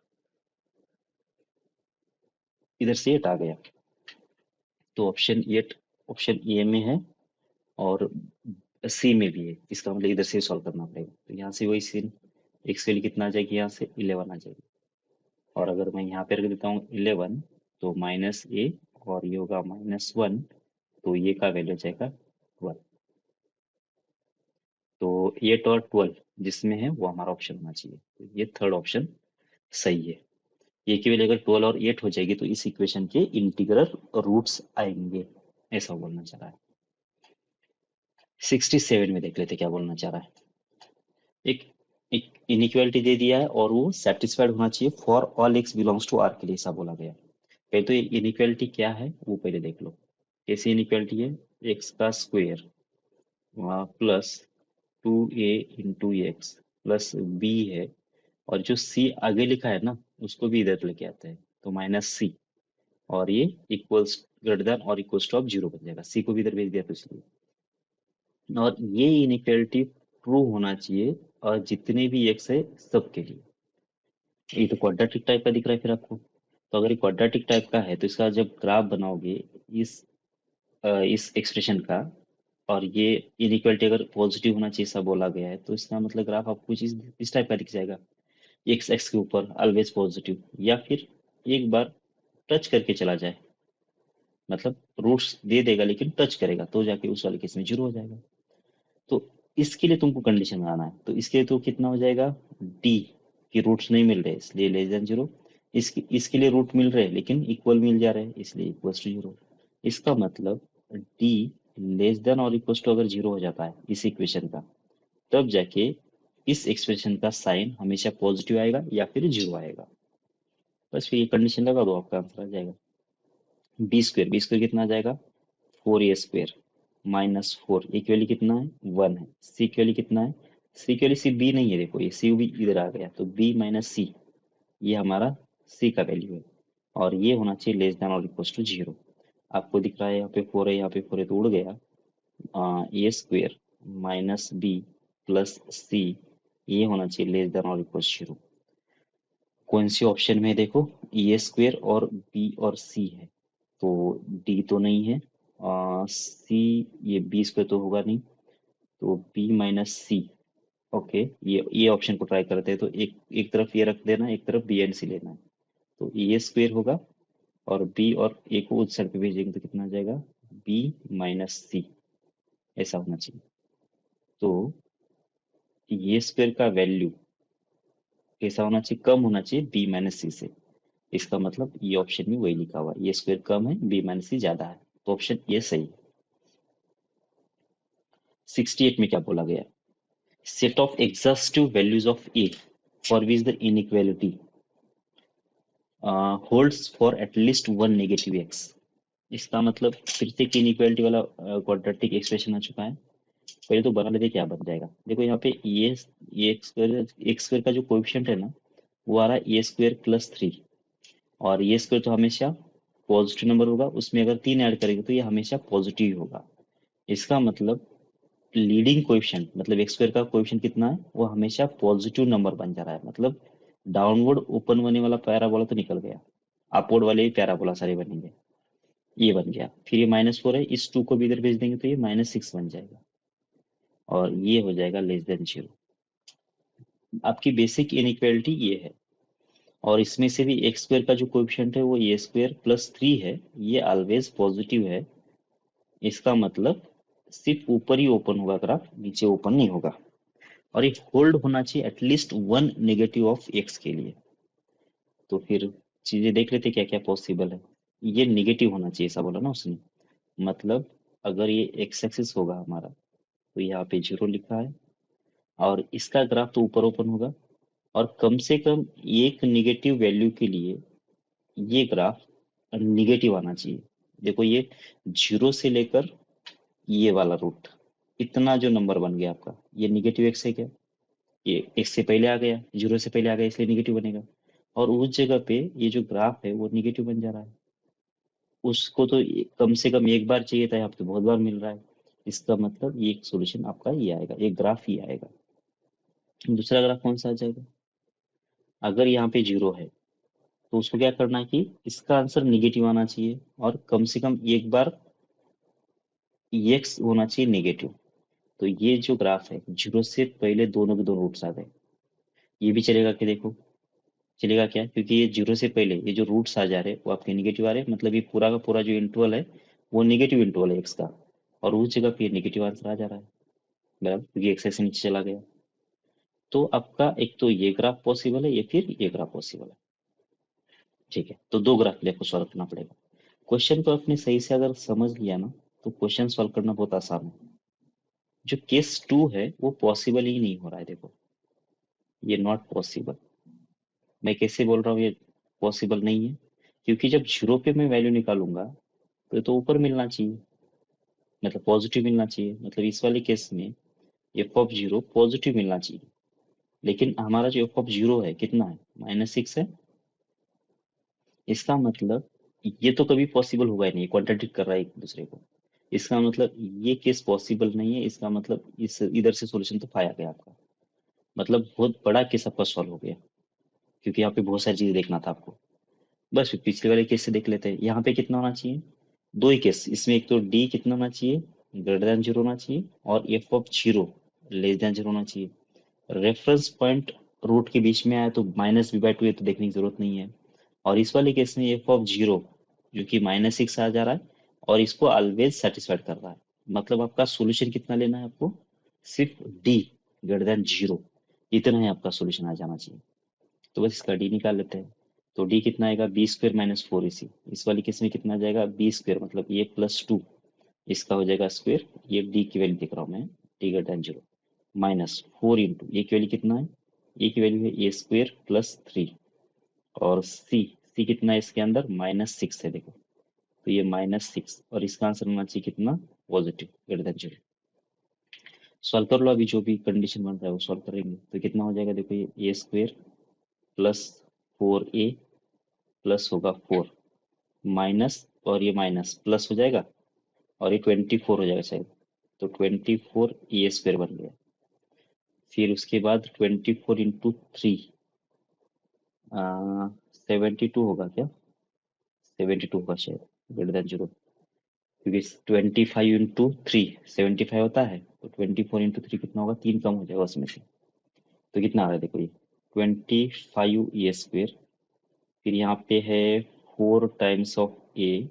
इधर से 8 आ गया। तो ऑप्शन 8 ऑप्शन ए में है और सी में भी है। इसका मतलब इधर से सॉल्व करना पड़ेगा। तो यहाँ से वही सीन, एक्स के लिए कितना आ जाएगी, यहाँ से 11 आ जाएगी। और अगर मैं यहाँ पे रख देता हूँ 11, तो माइनस ए और ये होगा -1, तो ये का वैल्यू हो जाएगा 12। तो 8 और 12 जिसमें है वो हमारा ऑप्शन होना चाहिए। तो ये थर्ड ऑप्शन सही है। ये की वैल्यू अगर 12 और 8 हो जाएगी तो इस इक्वेशन के इंटीग्रल रूट्स आएंगे, ऐसा बोलना चाह रहा है। 67 में देख लेते क्या बोलना चाह रहा है। एक एक इनइक्वालिटी दे दिया है और वो सेटिस्फाइड होना चाहिए for all X belongs to R के लिए, ऐसा बोला गया। पहले तो ये इनइक्वालिटी क्या है वो पहले देख लो। कैसी इनइक्वालिटी है, एक्स का square plus 2a into X plus B है, और जो सी आगे लिखा है ना उसको भी इधर लेके आते हैं, तो -c, और ये इक्वल्स ग्रेटर देन और इक्वल्स टू ऑफ 0 बन जाएगा। सी को भी इधर भेज दिया तो इसलिए। और ये इनइक्वालिटी ट्रू होना चाहिए और जितने भी एक्स है सबके लिए। ये तो क्वाड्रेटिक टाइप का दिख रहा है फिर आपको। तो अगर ये क्वाड्रेटिक टाइप का है तो इसका जब ग्राफ बनाओगे इस इस एक्सप्रेशन का, और ये इनइक्वालिटी अगर पॉजिटिव होना चाहिए ऐसा बोला गया है, तो इसका मतलब ग्राफ आपको कुछ इस टाइप का दिख जाएगा। एक्स एक्स के ऊपर ऑलवेज पॉजिटिव, या फिर एक बार टच करके चला जाए, मतलब रूट्स दे देगा लेकिन टच करेगा, तो जाके उस वाले केस में 0 हो जाएगा। तो इसके लिए तुमको कंडीशन लगाना है। तो इसके लिए तो कितना हो जाएगा, डी, की रूट्स नहीं मिल रहे इसलिए लेस देन 0। इसके लिए रूट मिल रहे लेकिन इक्वल मिल जा रहे हैं इसलिए इक्वल्स टू 0। इसका मतलब डी लेस देन और इक्वल्स टू अगर 0 हो जाता है इस इक्वेशन का, तब जाके इस एक्सप्रेशन का साइन हमेशा पॉजिटिव आएगा या फिर 0 आएगा। बस फिर ये कंडीशन लगा दो, आपका आंसर आ जाएगा। बी स्क्वायर कितना आ जाएगा, 4a² -4, ए की वैल्यू कितना है, 1 है। सी की वैल्यू कितना है, सी की वैल्यू सी बी नहीं है, देखो ये सी भी इधर आ गया, तो बी माइनस सी, ये हमारा सी का वैल्यू है। और ये होना चाहिए लेस देन और इक्वल टू 0। आपको दिख रहा है यहाँ पे 4 है, यहाँ पे 4 है, तो उड़ गया। a² -b प्लस सी, ये होना चाहिए लेस देन और इक्वल 0। कौन सी ऑप्शन में है देखो, a² और b और c है, तो डी तो नहीं है, सी, ये बी स्क्वायर तो होगा नहीं, तो बी माइनस सी। ओके, ये ऑप्शन को ट्राई करते हैं। तो एक एक तरफ ये रख देना, एक तरफ बी एंड सी लेना है। तो ए स्क्वायर होगा और बी और ए को उस साइड पे भेजेंगे तो कितना आ जाएगा, बी माइनस सी, ऐसा होना चाहिए। तो ये स्क्वायर का वैल्यू कैसा होना चाहिए, कम होना चाहिए बी माइनस सी से। इसका मतलब ये ऑप्शन में वही लिखा हुआ है, ये स्क्वायर कम है, बी माइनस सी ज्यादा है, तो ऑप्शन ये सही है। 68 में क्या बोला गया, set of exhaustive values of a for which the inequality holds for at least one negative x। इसका मतलब फिर से इनइक्वालिटी वाला क्वाड्रेटिक एक्सप्रेशन आ चुका है। पहले तो बना लेते क्या बन जाएगा। देखो यहाँ पे ये एक्स स्क्वायर का जो कोएफिशिएंट है ना, वो आ रहा है a² + 3, और ये स्क्वायर तो हमेशा पॉजिटिव नंबर होगा, उसमें अगर 3 ऐड करेंगे तो ये हमेशा पॉजिटिव ही होगा। इसका मतलब लीडिंग कोएफिशिएंट, मतलब एक्स स्क्वायर का कोएफिशिएंट कितना है, वो हमेशा पॉजिटिव नंबर बन जा रहा है। मतलब डाउनवर्ड ओपन होने वाला पैराबोला तो निकल गया, अपवर्ड वाले ही पैराबोला सारे बनेंगे। ये बन गया, फिर ये -4 है, इस 2 को भी इधर भेज देंगे तो ये -6 बन जाएगा, और ये हो जाएगा लेस देन 0। आपकी बेसिक इनइक्वालिटी ये है। और इसमें से भी एक्स स्क्वायर का जो कोएफिशिएंट है वो a² + 3 है, ये ऑलवेज पॉजिटिव है। इसका मतलब सिर्फ ऊपर ही ओपन होगा ग्राफ, नीचे ओपन नहीं होगा। और ये होल्ड होना चाहिए at least one negative of x के लिए। तो फिर चीजें देख लेते क्या क्या पॉसिबल है। ये नेगेटिव होना चाहिए ऐसा बोला ना उसने, मतलब अगर ये एक्स एक्सिस होगा हमारा, तो यहाँ पे 0 लिखा है, और इसका ग्राफ तो ऊपर ओपन होगा, और कम से कम एक निगेटिव वैल्यू के लिए ये ग्राफ निगेटिव आना चाहिए। देखो ये 0 से लेकर ये वाला रूट, इतना जो नंबर बन गया आपका, ये निगेटिव एक्स है क्या, ये एक्स से पहले आ गया, 0 से पहले आ गया, इसलिए निगेटिव बनेगा। और उस जगह पे ये जो ग्राफ है वो निगेटिव बन जा रहा है। उसको तो कम से कम एक बार चाहिए था, यहाँ पे तो बहुत बार मिल रहा है, इसका मतलब ये एक सोल्यूशन आपका ये आएगा, एक ग्राफ ही आएगा। दूसरा ग्राफ कौन सा आ जाएगा? अगर यहाँ पे जीरो है तो उसको क्या करना है कि इसका आंसर निगेटिव आना चाहिए, और कम से कम एक बार एक्स होना चाहिए नेगेटिव। तो ये जो ग्राफ है, जीरो से पहले दोनों के दोनों रूट्स आ गए, ये भी चलेगा कि देखो, चलेगा क्या? क्योंकि ये जीरो से पहले ये जो रूट्स आ जा रहे हैं वो आपके निगेटिव आ रहे हैं, मतलब ये पूरा का पूरा जो इंटरवल है वो निगेटिव इंटरवल है एक्स का, और उस जगह पे नेगेटिव आंसर आ जा रहा है, बराबर, क्योंकि एक्स से नीचे चला गया। तो आपका एक तो ये ग्राफ पॉसिबल है, या फिर ये ग्राफ पॉसिबल है। ठीक है, तो दो ग्राफ लिए आपको सॉल्व करना पड़ेगा। क्वेश्चन को आपने सही से अगर समझ लिया ना, तो क्वेश्चन सॉल्व करना बहुत आसान है। जो केस टू है वो पॉसिबल ही नहीं हो रहा है, देखो, ये नॉट पॉसिबल। मैं कैसे बोल रहा हूँ ये पॉसिबल नहीं है? क्योंकि जब जीरो पे मैं वैल्यू निकालूंगा तो ये तो ऊपर मिलना चाहिए, मतलब पॉजिटिव मिलना चाहिए, मतलब इस वाले केस में एफ ऑफ जीरो पॉजिटिव मिलना चाहिए। लेकिन हमारा जो एफ ऑफ जीरो है कितना है? -6 है। इसका मतलब ये तो कभी पॉसिबल होगा ही नहीं, कॉन्ट्रडिक्ट कर रहा है एक दूसरे को। इसका मतलब ये केस पॉसिबल नहीं है, इसका मतलब इस इधर से सॉल्यूशन तो पाया गया आपका, मतलब बहुत बड़ा केस आपका सॉल्व हो गया, क्योंकि यहाँ पे बहुत सारी चीजें देखना था आपको। बस फिर पिछले वाले केस से देख लेते हैं, यहाँ पे कितना होना चाहिए? दो ही केस इसमें, एक तो डी कितना होना चाहिए? ग्रेटर देन जीरो होना चाहिए, और F of zero less than zero होना चाहिए। रेफरेंस पॉइंट रूट के बीच में आया तो -b/2 है, तो देखने की जरूरत नहीं है। और इस वाले केस में एफ ऑफ जीरो जो कि -6 आ जा रहा है, और इसको ऑलवेज सेटिस्फाइड कर रहा है, मतलब आपका सोल्यूशन कितना लेना है आपको? सिर्फ डी ग्रेटर देन जीरो, इतना ही आपका सोल्यूशन आ जाना चाहिए। तो बस इसका डी निकाल लेते हैं। तो डी कितना आएगा? b² - 4ac। इस वाली केस में कितना आ जाएगा? b² मतलब ये +2, इसका हो जाएगा स्क्वेयर, ये डी की वैल्यू देख रहा हूँ मैं, D greater than zero, -4 into a की वैल्यू कितना है? ए की वैल्यू है a² + 3, और सी कितना है इसके अंदर? -6 है, देखो, तो ये -6, और इसका आंसर होना चाहिए कितना? Positive greater than zero. Solve कर लो, अभी जो भी कंडीशन बन रहा है वो सॉल्व करेंगे, तो कितना हो जाएगा? देखो, ये a² +4a प्लस होगा 4, माइनस, और ये माइनस प्लस हो जाएगा, और ये 24 हो जाएगा शायद, तो 24 a² बन गया। फिर उसके बाद 24 × 3, 72 होगा क्या? 72 होगा शायद, ग्रेटर देन जीरो, क्योंकि 25 × 3 75 होता है, तो 24 × 3 कितना होगा? 3 कम हो जाएगा उसमें से, तो कितना आ रहा है? देखो, ये 25a², फिर यहाँ पे है 4 टाइम्स ऑफ a,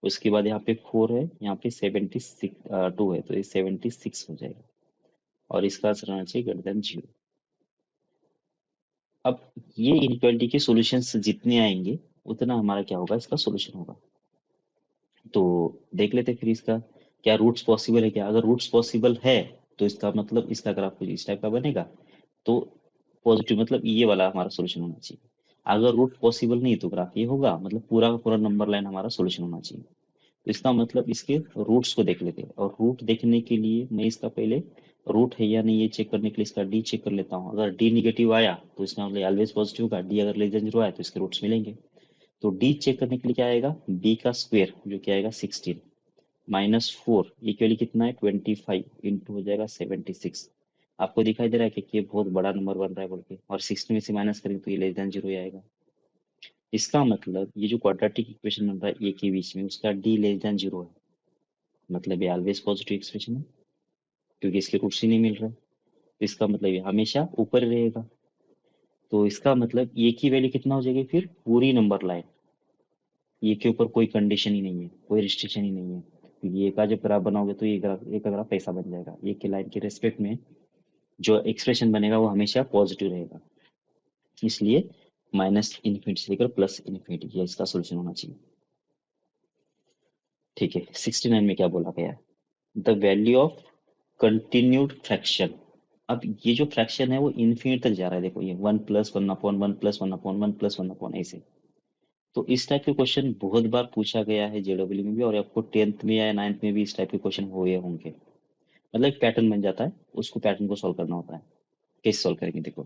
उसके बाद यहाँ पे 4 है, यहाँ पे 2 है, तो ये 76 हो जाएगा, और इसका आंसर आना चाहिए ग्रेटर देन जीरो। अब ये इनइक्वालिटी के सॉल्यूशंस जितने आएंगे उतना हमारा क्या होगा? इसका सॉल्यूशन होगा। तो देख लेते हैं फिर इसका, क्या रूट्स पॉसिबल है क्या? अगर रूट्स पॉसिबल है तो इसका मतलब इसका ग्राफ कुछ इस टाइप का बनेगा, तो पॉजिटिव मतलब ये वाला हमारा सॉल्यूशन होना चाहिए। अगर रूट पॉसिबल नहीं तो ग्राफ ये होगा, मतलब पूरा का पूरा नंबर लाइन हमारा सॉल्यूशन होना चाहिए। तो इसका मतलब इसके रूट्स को देख लेते हैं, और रूट देखने के लिए मैं इसका पहले रूट है या नहीं ये चेक करने के लिए इसका डी चेक कर लेता हूँ। अगर डी निगेटिव आया तो इसका मतलब ऑलवेज पॉजिटिव होगा, डी अगर लेस देन जीरो आया तो इसके रूट्स मिलेंगे। तो डी चेक करने के लिए क्या आएगा? बी का स्क्वायर जो क्या आएगा? 16, -4 इक्वली कितना है? 25 इंटू हो जाएगा 76। आपको दिखाई दे रहा है कि ये बहुत बड़ा नंबर बन रहा है बोल के, और 16 में से माइनस करेंगे तो ये लेस देन जीरो ही आएगा। इसका मतलब ये जो क्वाड्रेटिक इक्वेशन बन रहा है ए के बीच में, उसका डी लेस देन जीरो है, मतलब ये ऑलवेज पॉजिटिव एक्सप्रेशन है, क्योंकि इसके रूट्स ही नहीं मिल रहा है, तो इसका मतलब ये हमेशा ऊपर ही रहेगा। तो इसका मतलब ये की वैल्यू कितना हो जाएगी फिर? पूरी नंबर लाइन, ये के ऊपर कोई कंडीशन ही नहीं है, कोई रिस्ट्रिक्शन ही नहीं है, क्योंकि ये का जब ग्राफ बनाओगे तो ये ग्राफ, एक का ग्राफ ऐसा बन जाएगा, ये के लाइन के रेस्पेक्ट में जो एक्सप्रेशन बनेगा वो हमेशा पॉजिटिव रहेगा। इसलिए -∞ से लेकर +∞, ये इसका सोल्यूशन होना चाहिए। ठीक है, 69 में क्या बोला गया है? The value of continued fraction. अब ये जो फ्रैक्शन है वो इन्फिनिट तक जा रहा है, देखो, ये 1+1/1+1/1+1 ऐसे। तो इस टाइप के क्वेश्चन बहुत बार पूछा गया है जेडब्ल्यू में भी, और आपको 10th में या 9th में भी इस टाइप के क्वेश्चन हुए होंगे। मतलब एक पैटर्न बन जाता है, उसको पैटर्न को सॉल्व करना होता है। कैसे सॉल्व करेंगे? देखो,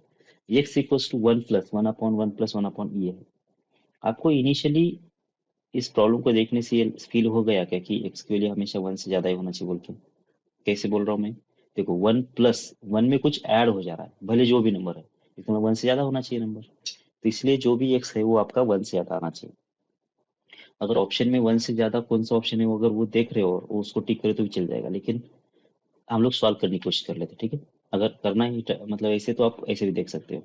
x = 1+1/1+1/e है। आपको इनिशियली इस प्रॉब्लम को देखने से ये फील हो गया क्या कि एक्स की वैल्यू हमेशा वन से ज्यादा ही होना चाहिए बोल के? कैसे बोल रहा हूँ मैं? देखो, वन प्लस वन में कुछ ऐड हो जा रहा है, भले जो भी नंबर है, इसमें वन से ज्यादा होना चाहिए नंबर। तो इसलिए जो भी एक्स है वो आपका वन से ज्यादा आना चाहिए। अगर ऑप्शन में वन से ज्यादा कौन सा ऑप्शन है वो अगर वो देख रहे हो और वो उसको टिक करे तो भी चल जाएगा, लेकिन हम लोग सॉल्व करने की कोशिश कर लेते हैं, ठीक है? अगर करना ही मतलब ऐसे तो आप ऐसे भी देख सकते हो।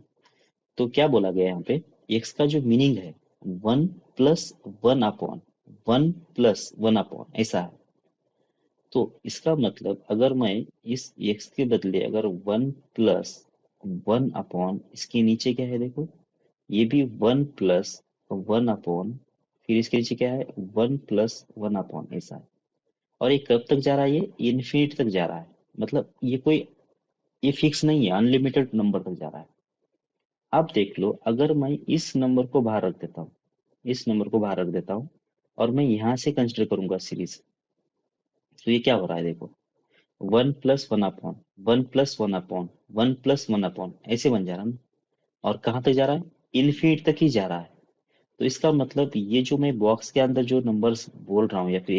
तो क्या बोला गया है यहाँ पे? एक्स का जो मीनिंग है, one plus one upon one plus one upon ऐसा है। तो इसका मतलब अगर मैं इस एक्स के बदले अगर वन प्लस वन अपॉन, इसके नीचे क्या है देखो, ये भी वन प्लस वन अपॉन, फिर इसके नीचे क्या है, वन प्लस वन अपॉन ऐसा है। और ये कब तक जा रहा है? ये इन्फिनिट तक जा रहा है। मतलब ये कोई, ये फिक्स नहीं है, अनलिमिटेड नंबर तक जा रहा है। अब देख लो, अगर मैं इस नंबर को बाहर रख देता हूँ, इस नंबर को बाहर रख देता हूँ, और मैं यहाँ से कंसिडर करूंगा सीरीज, तो ये क्या हो रहा है देखो, one plus one upon one plus one upon one plus one upon ऐसे बन जा रहा है ना। और कहाँ तक जा रहा है? इन्फिनिट तक ही जा रहा है। तो इसका मतलब ये जो मैं बॉक्स के अंदर जो नंबर्स बोल रहा हूँ या फिर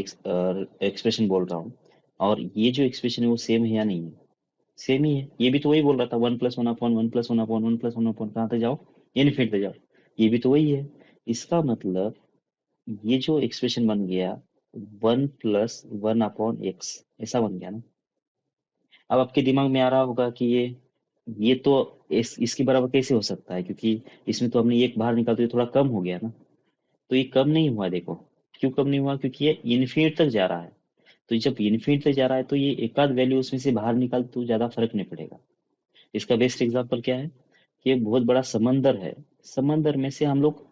एक्सप्रेशन बोल रहा हूँ, और ये जो एक्सप्रेशन है वो सेम है या नहीं है? सेम ही है। ये भी तो वही बोल रहा था, one plus one upon one plus one upon one plus one upon कहाँ तक जाओ, इनफिनिट तक जाओ। ये भी तो वही है। इसका मतलब ये जो एक्सप्रेशन बन गया, one plus one upon x ऐसा बन गया ना। अब आपके दिमाग में आ रहा होगा कि ये तो इसके बराबर कैसे हो सकता है, क्योंकि इसमें तो हमने एक बाहर निकाल तो ये थोड़ा कम हो गया ना। तो ये कम नहीं हुआ देखो। क्यों कम नहीं हुआ? क्योंकि ये इन्फिनिट तक जा रहा है। तो जब इन्फिनिट तक जा रहा है तो ये एक आध वैल्यू उसमें से बाहर निकाल तो ज्यादा फर्क नहीं पड़ेगा। इसका बेस्ट एग्जांपल क्या है कि एक बहुत बड़ा समंदर है, समंदर में से हम लोग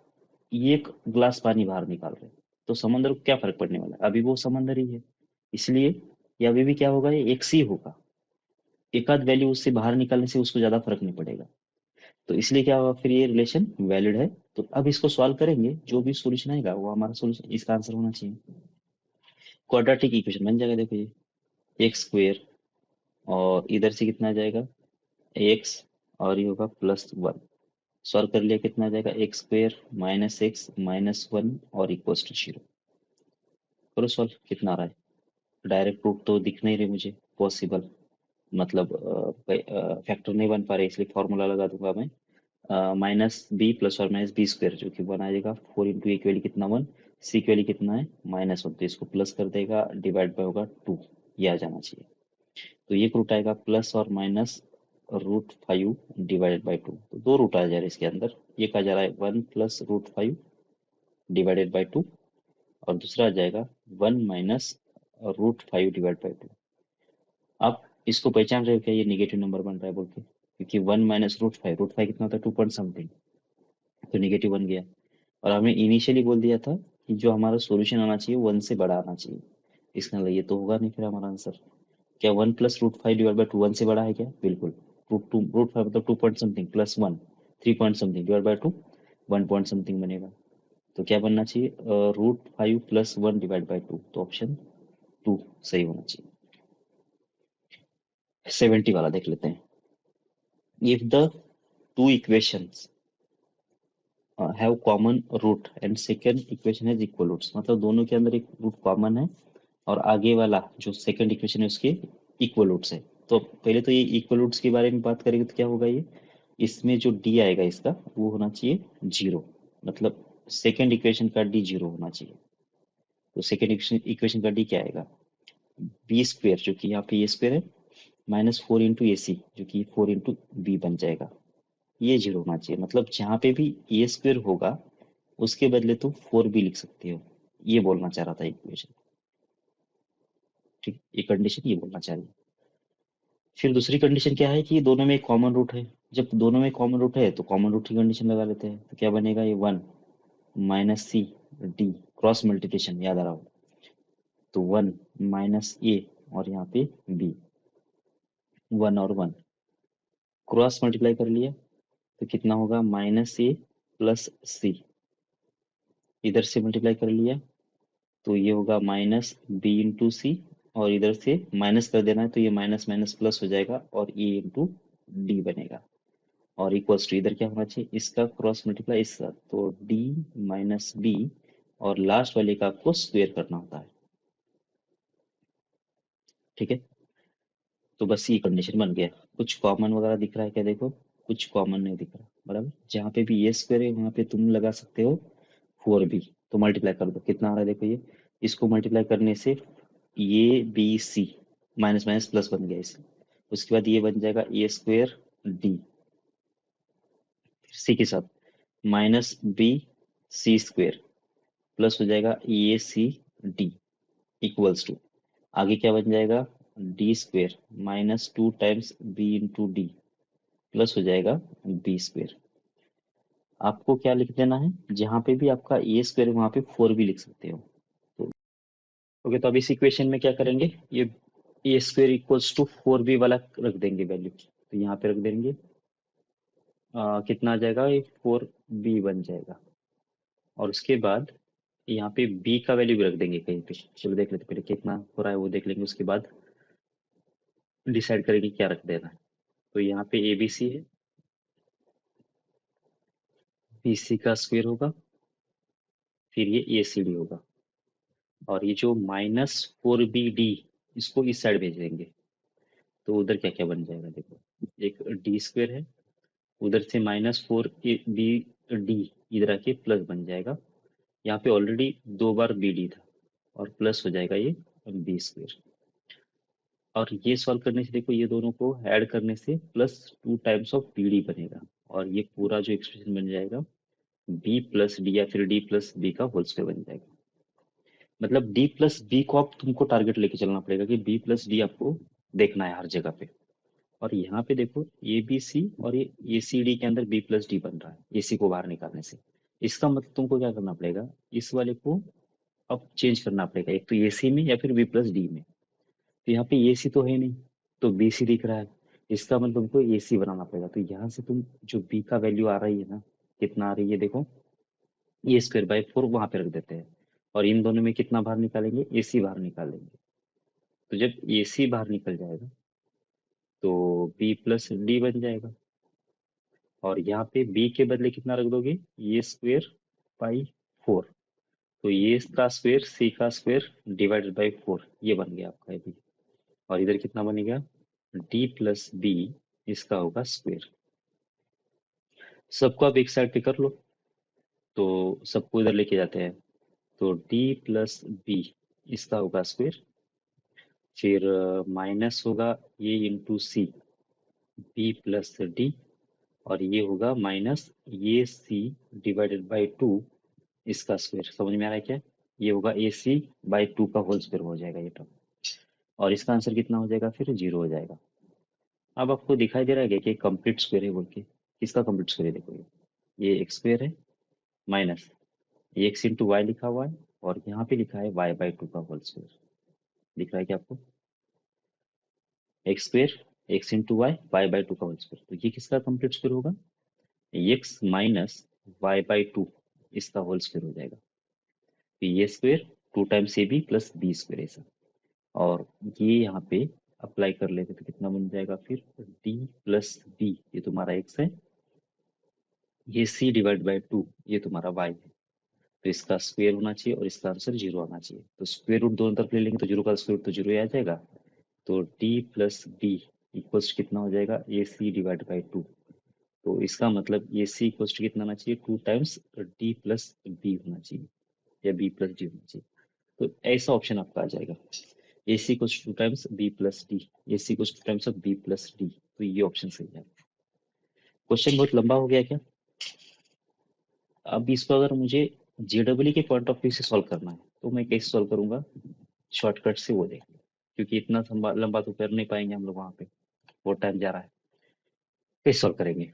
एक ग्लास पानी बाहर निकाल रहे हैं, तो समंदर को क्या फर्क पड़ने वाला है? अभी वो समंदर ही है। इसलिए ये अभी भी क्या होगा, ये एक सी होगा। एक आध वैल्यू उससे बाहर निकालने से उसको ज्यादा फर्क नहीं पड़ेगा। तो इसलिए क्या होगा, फिर ये रिलेशन वैलिड है। तो अब इसको सॉल्व करेंगे, जो भी सॉल्यूशन आएगा वो हमारा सॉल्यूशन, इसका आंसर होना चाहिए। क्वाड्रेटिक इक्वेशन बन जाएगा देखो, ये एक्स स्क्वेयर, और इधर से कितना आ जाएगा, एक्स, और ये होगा प्लस वन। सॉल्व कर लिया, कितना आ जाएगा, x square minus x minus one और इक्वल्स टू जीरो। करो सॉल्व, कितना आ रहा है? डायरेक्ट रूट तो दिख नहीं रहे मुझे पॉसिबल, मतलब फैक्टर नहीं बन पा रहे, इसलिए फॉर्मूला लगा दूंगा मैं। माइनस बी प्लस और माइनस बी स्क्वेयर, जो कि बन आ जाएगा फोर इंटू ए की वैल्यू कितना, वन, सी की वैल्यू कितना है, माइनस वन, तो इसको प्लस कर देगा, डिवाइड बाय होगा टू, ये आ जाना चाहिए। तो ये रूट आएगा प्लस और minus root five divided by two, तो दो रूट आ जा रहे हैं इसके अंदर। एक आ जा रहा है one plus root five divided by two, और दूसरा आ जाएगा one minus root five divide by two. आप इसको पहचान रहे हो क्या, ये निगेटिव नंबर बन रहा है बोल के? क्योंकि वन माइनस रूट फाइव कितना होता है, टू पॉइंट समथिंग, तो निगेटिव बन गया। और हमने इनिशियली बोल दिया था कि जो हमारा सॉल्यूशन आना चाहिए वन से बड़ा आना चाहिए। इसका मतलब ये तो होगा नहीं फिर हमारा आंसर। क्या one plus root five divide by two one से बड़ा है क्या? बिल्कुल। रूट फाइव मतलब two point something plus one, three point something divide by two, one point something बनेगा। तो क्या बनना चाहिए, root five plus one divide by two, तो ऑप्शन टू सही होना चाहिए। 70 वाला देख लेते हैं। If the two equations have common root and second equation has equal roots, मतलब दोनों के अंदर एक रूट कॉमन है और आगे वाला जो सेकंड इक्वेशन है उसके इक्वल रूट्स है। तो पहले तो ये इक्वल रूट्स के बारे में बात करेंगे तो क्या होगा ये, इसमें जो डी आएगा इसका वो होना चाहिए जीरो, मतलब सेकंड इक्वेशन का डी जीरो होना चाहिए। तो सेकंड इक्वेशन का डी क्या आएगा, बी स्क्वेयर, जो कि यहाँ पे ए स्क्वेयर है, माइनस फोर इंटू ए सी, जो कि फोर इंटू बी बन जाएगा। ये जीरो होना चाहिए, मतलब जहाँ पे भी ए स्क्वेयर होगा उसके बदले तो फोर बी लिख सकते हो। ये बोलना चाह रहा था इक्वेशन। ठीक, ये कंडीशन ये बोलना चाह रही है। फिर दूसरी कंडीशन क्या है कि दोनों में एक कॉमन रूट है। जब दोनों में कॉमन रूट है तो कॉमन रूट की कंडीशन लगा लेते हैं, तो क्या बनेगा, ये one minus C D, cross multiplication याद आ रहा हो, तो वन माइनस ए, और यहाँ पे बी, वन और वन क्रॉस मल्टीप्लाई कर लिया, तो कितना होगा, माइनस ए प्लस सी, इधर से मल्टीप्लाई कर लिया तो ये होगा माइनस बी इंटू सी, और इधर से माइनस कर देना है तो ये माइनस माइनस प्लस हो जाएगा और ए इंटू डी बनेगा। और इक्वल्स टू इधर क्या होना चाहिए, इसका क्रॉस मल्टीप्लाई इसका, तो डी माइनस बी और लास्ट वाले का आपको स्क्वायर करना होता है। ठीक है, तो बस ये कंडीशन बन गया। कुछ कॉमन वगैरह दिख रहा है क्या? देखो, कुछ कॉमन नहीं दिख रहा, बराबर। जहाँ पे भी ए स्क्वायर है वहाँ पे तुम लगा सकते हो 4b। तो मल्टीप्लाई कर दो, कितना आ रहा है देखो ये। इसको मल्टीप्लाई करने से A B C, minus minus plus बन गया इसे। उसके बाद ये बन जाएगा ए स्क्वायर डी, सी के साथ minus B C square, plus हो जाएगा ए सी डी इक्वल्स टू, आगे क्या बन जाएगा, D square minus 2 times B into D, plus हो जाएगा बी स्क्वायर। आपको क्या लिख देना है, जहां पे भी आपका ए स्क्वायर है वहां पे 4 भी लिख सकते हो। तो ओके, तो अब इस इक्वेशन में क्या करेंगे, ये ए स्क्वायर इक्वल्स टू 4b वाला रख देंगे वैल्यू, तो यहाँ पे रख देंगे। कितना आ जाएगा, ये 4b बन जाएगा। और उसके बाद यहाँ पे b का वैल्यू भी रख देंगे कहीं पे। चलो देख लेते पहले कितना हो रहा है, वो देख लेंगे, उसके बाद डिसाइड करेंगे क्या रख देना है। तो यहाँ पे ए बी सी है, बी सी का स्क्वायर होगा, फिर ये ए सी डी होगा। और ये जो -4bd, इसको इस साइड भेज देंगे। तो उधर क्या क्या बन जाएगा देखो, एक डी स्क्वायर है, उधर से -4b d इधर आके प्लस बन जाएगा। यहाँ पे ऑलरेडी 2 बार बी डी था, और प्लस हो जाएगा ये बी स्क्वायर। और ये सॉल्व करने से देखो, ये दोनों को ऐड करने से +2 टाइम्स ऑफ bd बनेगा। और ये पूरा जो एक्सप्रेशन बन जाएगा b प्लस डी या फिर d प्लस बी का होल स्क्वायर बन जाएगा। मतलब d प्लस बी को आप तुमको टारगेट लेके चलना पड़ेगा कि b प्लस डी आपको देखना है हर जगह पे। और यहाँ पे देखो ए बी सी और ये ए सी डी के अंदर बी प्लस डी बन रहा है, ए सी को बाहर निकालने से। इसका मतलब तुमको क्या करना पड़ेगा, इस वाले को अब चेंज करना पड़ेगा, एक तो ए सी में या फिर बी प्लस डी में। तो यहाँ पे ए सी तो है नहीं, तो बी सी दिख रहा है। इसका मतलब तुमको ए सी बनाना पड़ेगा। तो यहाँ से तुम जो बी का वैल्यू आ रही है ना, कितना आ रही है देखो, ए स्क्वायर बाई 4 वहां पे रख देते हैं। और इन दोनों में कितना बाहर निकालेंगे, ए सी बाहर निकालेंगे। तो जब ए सी बाहर निकल जाएगा तो बी प्लस डी बन जाएगा। और यहाँ पे b के बदले कितना रख दोगे, ए स्क्वायर बाई 4। तो ये का स्क्वायर सी का स्क्वायर डिवाइडेड बाई 4, ये बन गया आपका ये भी। और इधर कितना बनेगा, d प्लस बी, इसका होगा स्क्वायर। सबको आप एक साइड पे कर लो, तो सबको इधर लेके जाते हैं। तो d प्लस बी, इसका होगा स्क्वायर। फिर माइनस होगा ये इंटू सी, बी प्लस डी। और ये होगा माइनस ये सी डिवाइडेड बाई 2, इसका स्क्वायर। समझ में आ रहा है क्या? ये होगा ए सी बाई 2 का होल स्क्वायर हो जाएगा ये टर्म। और इसका आंसर कितना हो जाएगा, फिर 0 हो जाएगा। अब आपको दिखाई दे रहा है क्या कि कंप्लीट स्क्वायर है बोल के? किसका कंप्लीट स्क्वायर है देखो, ये एक्स स्क्वायर है, माइनस ये एक्स इंटू वाई लिखा हुआ है, और यहाँ पे लिखा है वाई बाई 2 का होल स्क्वायर। दिख रहा है क्या आपको, X square, X into Y, Y by 2 का होल स्क्वायर। तो ये किसका कंप्लीट स्क्वायर होगा, एक्स माइनस वाई बाई 2, इसका होल स्क्वायर हो जाएगा। तो ये square 2 times A B plus B square ऐसा। और ये यहाँ पे अप्लाई कर लेते तो कितना बन जाएगा फिर, डी प्लस बी, ये तुम्हारा एक्स है, ये सी डिवाइड बाई 2, ये तुम्हारा वाई है। तो इसका स्क्वायर होना चाहिए और इसका आंसर 0 आना चाहिए। तो स्क्वायर रूट दोनों तरफ ले लेंगे तो 0 का स्क्वायर रूट तो 0 ही आ जाएगा। तो डी प्लस बी इक्वल्स कितना हो जाएगा, ए सी डिवाइड बाई 2। तो इसका मतलब ए सी इक्वल्स टू कितना आना चाहिए, 2 टाइम्स डी प्लस बी होना चाहिए, या बी प्लस डी होना चाहिए। तो ऐसा ऑप्शन आपका आ जाएगा, ए c equals 2 times b plus d, a c equals 2 times of b plus d. तो ये ऑप्शन सही है। क्वेश्चन बहुत लंबा हो गया क्या? अब इसको अगर मुझे जेडब्ल्यू के पॉइंट ऑफ व्यू से सॉल्व करना है तो मैं कैसे सॉल्व करूंगा, शॉर्टकट से वो देख, क्योंकि इतना लंबा लंबा तो कर नहीं पाएंगे हम लोग वहां पे, बहुत टाइम जा रहा है। कैसे सॉल्व करेंगे?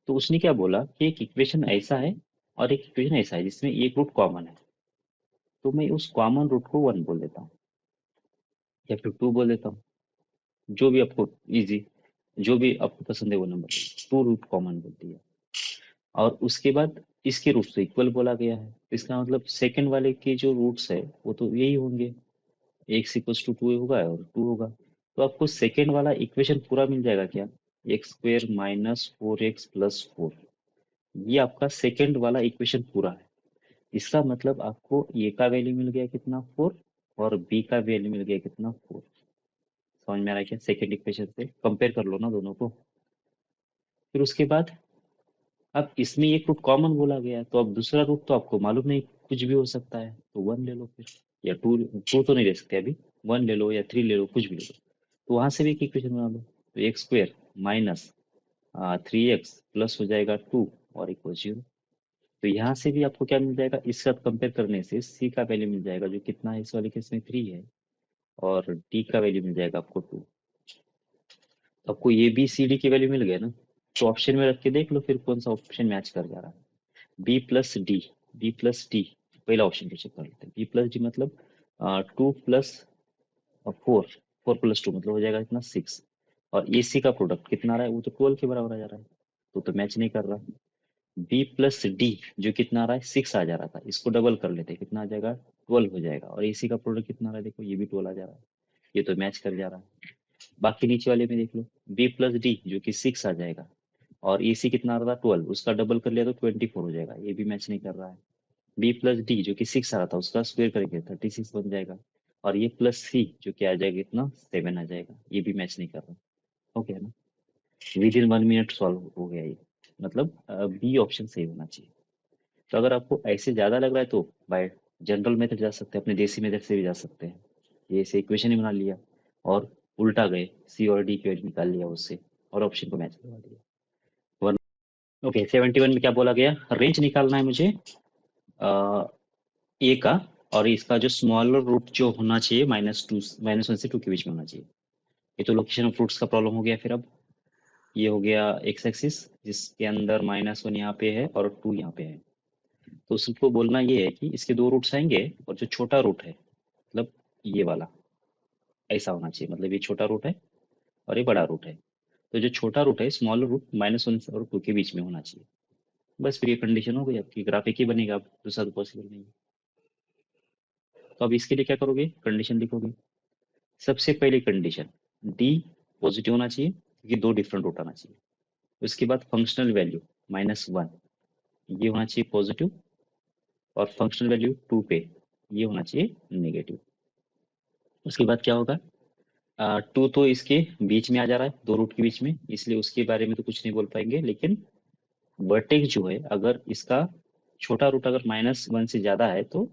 तो उसने क्या बोला कि एक इक्वेशन ऐसा है और एक इक्वेशन ऐसा है जिसमें एक रूट कॉमन है। तो मैं उस कॉमन रूट को 1 बोल देता हूँ, या फिर 2 बोल देता हूँ, जो भी आपको इजी, जो भी आपको पसंद है वो नंबर। 2 रूट कॉमन बोल दिया, और उसके बाद इसके रूट से इक्वल बोला गया है। तो इसका मतलब सेकंड वाले के जो रूट्स है वो तो यही होंगे, एक्स इक्वल्स टू 2 होगा और 2 होगा। तो आपको सेकंड वाला इक्वेशन पूरा मिल जाएगा क्या, x square minus 4x plus 4, ये आपका सेकंड वाला इक्वेशन पूरा है। इसका मतलब आपको ए का वैल्यू मिल गया कितना 4, और बी का वैल्यू मिल गया कितना 4। समझ में आ रहा है क्या? सेकेंड इक्वेशन से कंपेयर कर लो ना दोनों को। फिर उसके बाद अब इसमें एक रूट कॉमन बोला गया है, तो अब दूसरा रूट तो आपको मालूम नहीं, कुछ भी हो सकता है, तो 1 ले लो फिर, या 2, 2 तो नहीं ले सकते अभी, 1 ले लो या 3 ले लो, कुछ भी ले लो। तो वहां से भी एक इक्वेशन बना लो, तो x square minus 3x plus हो जाएगा 2 और इक्वल 0। तो यहाँ से भी आपको क्या मिल जाएगा, इसके साथ कंपेयर करने से सी का वैल्यू मिल जाएगा जो कितना है, इस वाले केस में 3 है, और डी का वैल्यू मिल जाएगा आपको 2। तो आपको ए बी सी डी की वैल्यू मिल गया ना, तो ऑप्शन में रख के देख लो फिर कौन सा ऑप्शन मैच कर जा रहा है। B plus D, B plus D, पहला ऑप्शन को चेक कर लेते हैं। बी प्लस डी मतलब 2 प्लस 4, 4 प्लस 2 मतलब हो जाएगा कितना 6, और ए सी का प्रोडक्ट कितना आ रहा है, वो तो 12 के बराबर आ जा रहा है, तो मैच नहीं कर रहा। बी प्लस डी जो कितना आ रहा है 6 आ जा रहा था, इसको डबल कर लेते हैं, कितना आ जाएगा 12 हो जाएगा, और एसी का प्रोडक्ट कितना आ रहा है, देखो ये भी 12 आ जा रहा है, ये तो मैच कर जा रहा है। बाकी नीचे वाले में देख लो, बी प्लस डी जो कि 6 आ जाएगा, और एसी कितना आ रहा था 12, उसका डबल कर लिया तो 24 हो जाएगा, ये भी मैच नहीं कर रहा है। बी प्लस डी जो कि 6 आ रहा था, उसका स्क्वायर करेंगे 36 बन जाएगा, और ये प्लस सी जो कि आ जाएगा कितना 7 आ जाएगा, ये भी मैच नहीं कर रहा। हो गया ना, विद इन 1 मिनट सॉल्व हो गया ये, मतलब बी ऑप्शन सही होना चाहिए। तो अगर आपको ऐसे ज्यादा लग रहा है तो बाय जनरल मेथड जा सकते हैं, अपने देसी मेथड से भी जा सकते हैं। ये ऐसे इक्वेशन ही बना लिया, और उल्टा गए, सी और डी की वैल्यू निकाल लिया उससे, और ऑप्शन को मैच करवा दिया। वन ओके, 71 में क्या बोला गया, रेंज निकालना है मुझे ए का, और इसका जो स्मॉलर रूट जो होना चाहिए -1 से 2 के बीच में होना चाहिए। ये तो लोकेशन ऑफ फ्रूट्स का प्रॉब्लम हो गया। फिर अब ये हो गया एक्स एक्सिस, जिसके अंदर -1 यहाँ पे है और 2 यहाँ पे है। तो उसको बोलना ये है कि इसके दो रूट्स आएंगे, और जो छोटा रूट है, मतलब ये वाला ऐसा होना चाहिए, मतलब ये छोटा रूट है और ये बड़ा रूट है। तो जो छोटा रूट है, स्मॉलर रूट -1 और 2 के बीच में होना चाहिए। बस फिर ये कंडीशन हो गई आपकी, ग्राफ एक ही बनेगा, अब दूसरा तो पॉसिबल नहीं है। तो अब इसके लिए क्या करोगे, कंडीशन लिखोगे। सबसे पहली कंडीशन, डी पॉजिटिव होना चाहिए, क्योंकि दो डिफरेंट रूट आना चाहिए। उसके बाद फंक्शनल वैल्यू -1 ये होना चाहिए पॉजिटिव, और फंक्शनल वैल्यू 2 पे ये होना चाहिए नेगेटिव। उसके बाद क्या होगा, 2 तो इसके बीच में आ जा रहा है, दो रूट के बीच में, इसलिए उसके बारे में तो कुछ नहीं बोल पाएंगे। लेकिन वर्टेक्स जो है, अगर इसका छोटा रूट अगर -1 से ज्यादा है, तो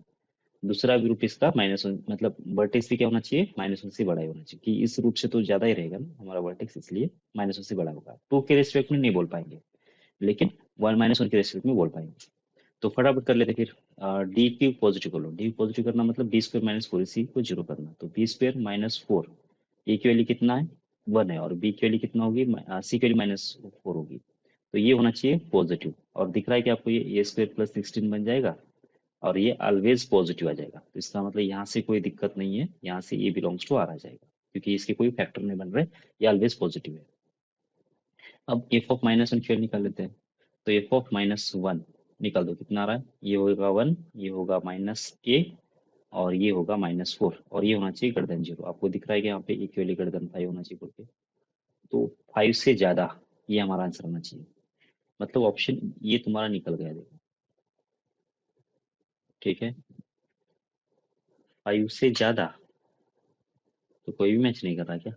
दूसरा भी रूट इसका -1, मतलब वर्टेक्स भी क्या होना चाहिए, -1 से बड़ा ही होना चाहिए, कि इस रूट से तो ज्यादा ही रहेगा ना हमारा वर्टेक्स, इसलिए -1 से बड़ा होगा। 2 के रेस्पेक्ट में नहीं बोल पाएंगे, लेकिन 1 -1 के रेस्पेक्ट में बोल पाएंगे। तो फटाफट कर लेते फिर। डी की पॉजिटिव कर लो, डी पॉजिटिव करना मतलब d² - 4 इसी को जीरो करना, तो b² - 4, ए की वैल्यू कितना है 1 है, और बी की वैल्यू कितना होगी, सी की वैल्यू -4 होगी, तो ये होना चाहिए पॉजिटिव। और दिख रहा है कि आपको ये a² + 16 बन जाएगा, और ये ऑलवेज पॉजिटिव आ जाएगा, तो इसका मतलब यहाँ से कोई दिक्कत नहीं है, यहाँ से ए बिलोंग्स टू आर आ जाएगा, क्योंकि इसके कोई फैक्टर नहीं बन रहे, ये ऑलवेज पॉजिटिव है। अब f(-1) की वैल्यू निकाल लेते हैं, तो f(-1) निकाल दो, कितना आ रहा है, ये होगा 1, ये होगा -a, और ये होगा -4, और ये होना चाहिए > 0। आपको दिख रहा है कि यहाँ पे ए की वैल्यू > 5 होना चाहिए बोल के, तो 5 से ज्यादा ये हमारा आंसर होना चाहिए, मतलब ऑप्शन ये तुम्हारा निकल गया, देखो। ठीक है, 5 से ज्यादा तो कोई भी मैच नहीं कर रहा क्या?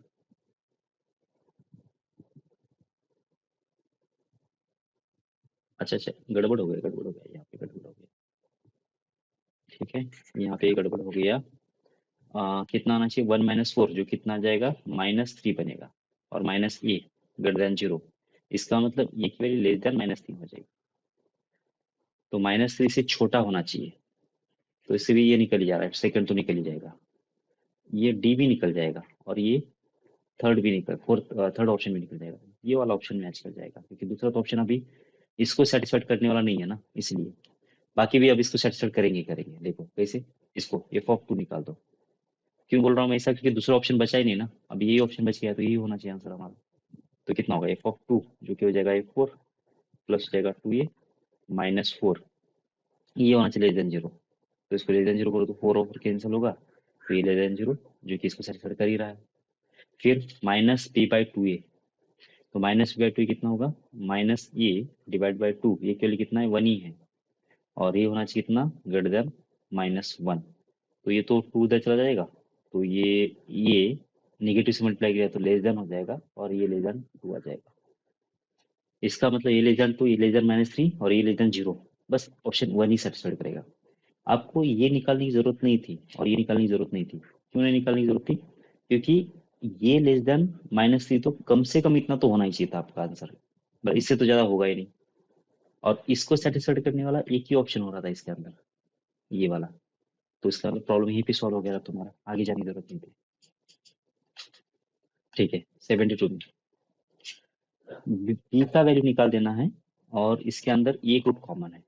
अच्छा अच्छा, गड़बड़ हो गया, गड़बड़ हो गया, यहाँ पे गड़बड़ हो गया। ठीक है, यहाँ पे गड़बड़ हो गया। कितना आना चाहिए, 1 - 4 जो कितना आ जाएगा -3 बनेगा, और -a > 0, इसका मतलब ये की वैल्यू <-3 हो जाएगी, तो -3 से छोटा होना चाहिए, तो इससे भी ये निकल ही जा रहा है, सेकंड तो निकल ही जाएगा, ये डी भी निकल जाएगा, और ये थर्ड भी निकल फोर्थ थर्ड ऑप्शन भी निकल जाएगा, ये वाला ऑप्शन मैच कर जाएगा, क्योंकि दूसरा तो ऑप्शन अभी इसको सेटिस्फाइड करने वाला नहीं है ना, इसलिए। बाकी भी अब इसको सेटिस्फाइड करेंगे ही करेंगे, देखो कैसे, इसको f(2) निकाल दो। क्यों बोल रहा हूँ मैं ऐसा, क्योंकि दूसरा ऑप्शन बचा ही नहीं ना, अब यही ऑप्शन बच गया, तो यही होना चाहिए आंसर हमारा। तो कितना होगा f(2) जो कि हो जाएगा f4, प्लस हो जाएगा 2a -4, ये होना चाहिए <0, तो इसको <0 करो तो 4 ओवर कैंसिल होगा, तो ये <0, जो कि इसको सेटिस्फाइड कर ही रहा है। फिर -b/2a, तो -b/2 कितना होगा, -a डिवाइड बाई 2, ये के लिए कितना है 1 ही है, और ये होना चाहिए कितना, ग्रेटर देन -1। तो ये तो 2 उधर चला जाएगा, तो ये नेगेटिव से मल्टीप्लाई किया तो लेस देन हो जाएगा, और ये लेस देन 2 आ जाएगा। इसका मतलब ये लेस देन 2, ये लेस देन -3 और ये लेस देन 0। बस ऑप्शन 1 ही सेटिस्फाइड करेगा। आपको ये निकालने की जरूरत नहीं थी और ये निकालने की जरूरत नहीं थी। क्यों नहीं निकालने की जरूरत थी? क्योंकि ये लेस देन -3, तो कम से कम इतना तो होना ही चाहिए था आपका आंसर, बस इससे तो ज्यादा होगा ही नहीं। और इसको सेटिस्फाइड करने वाला एक ही ऑप्शन हो रहा था इसके अंदर, ये वाला। तो इसका प्रॉब्लम यहीं पे सॉल्व हो गया था तुम्हारा, आगे जाने की जरूरत नहीं थी। ठीक है, 72 में बी का वैल्यू निकाल देना है, और इसके अंदर एक रूट कॉमन है।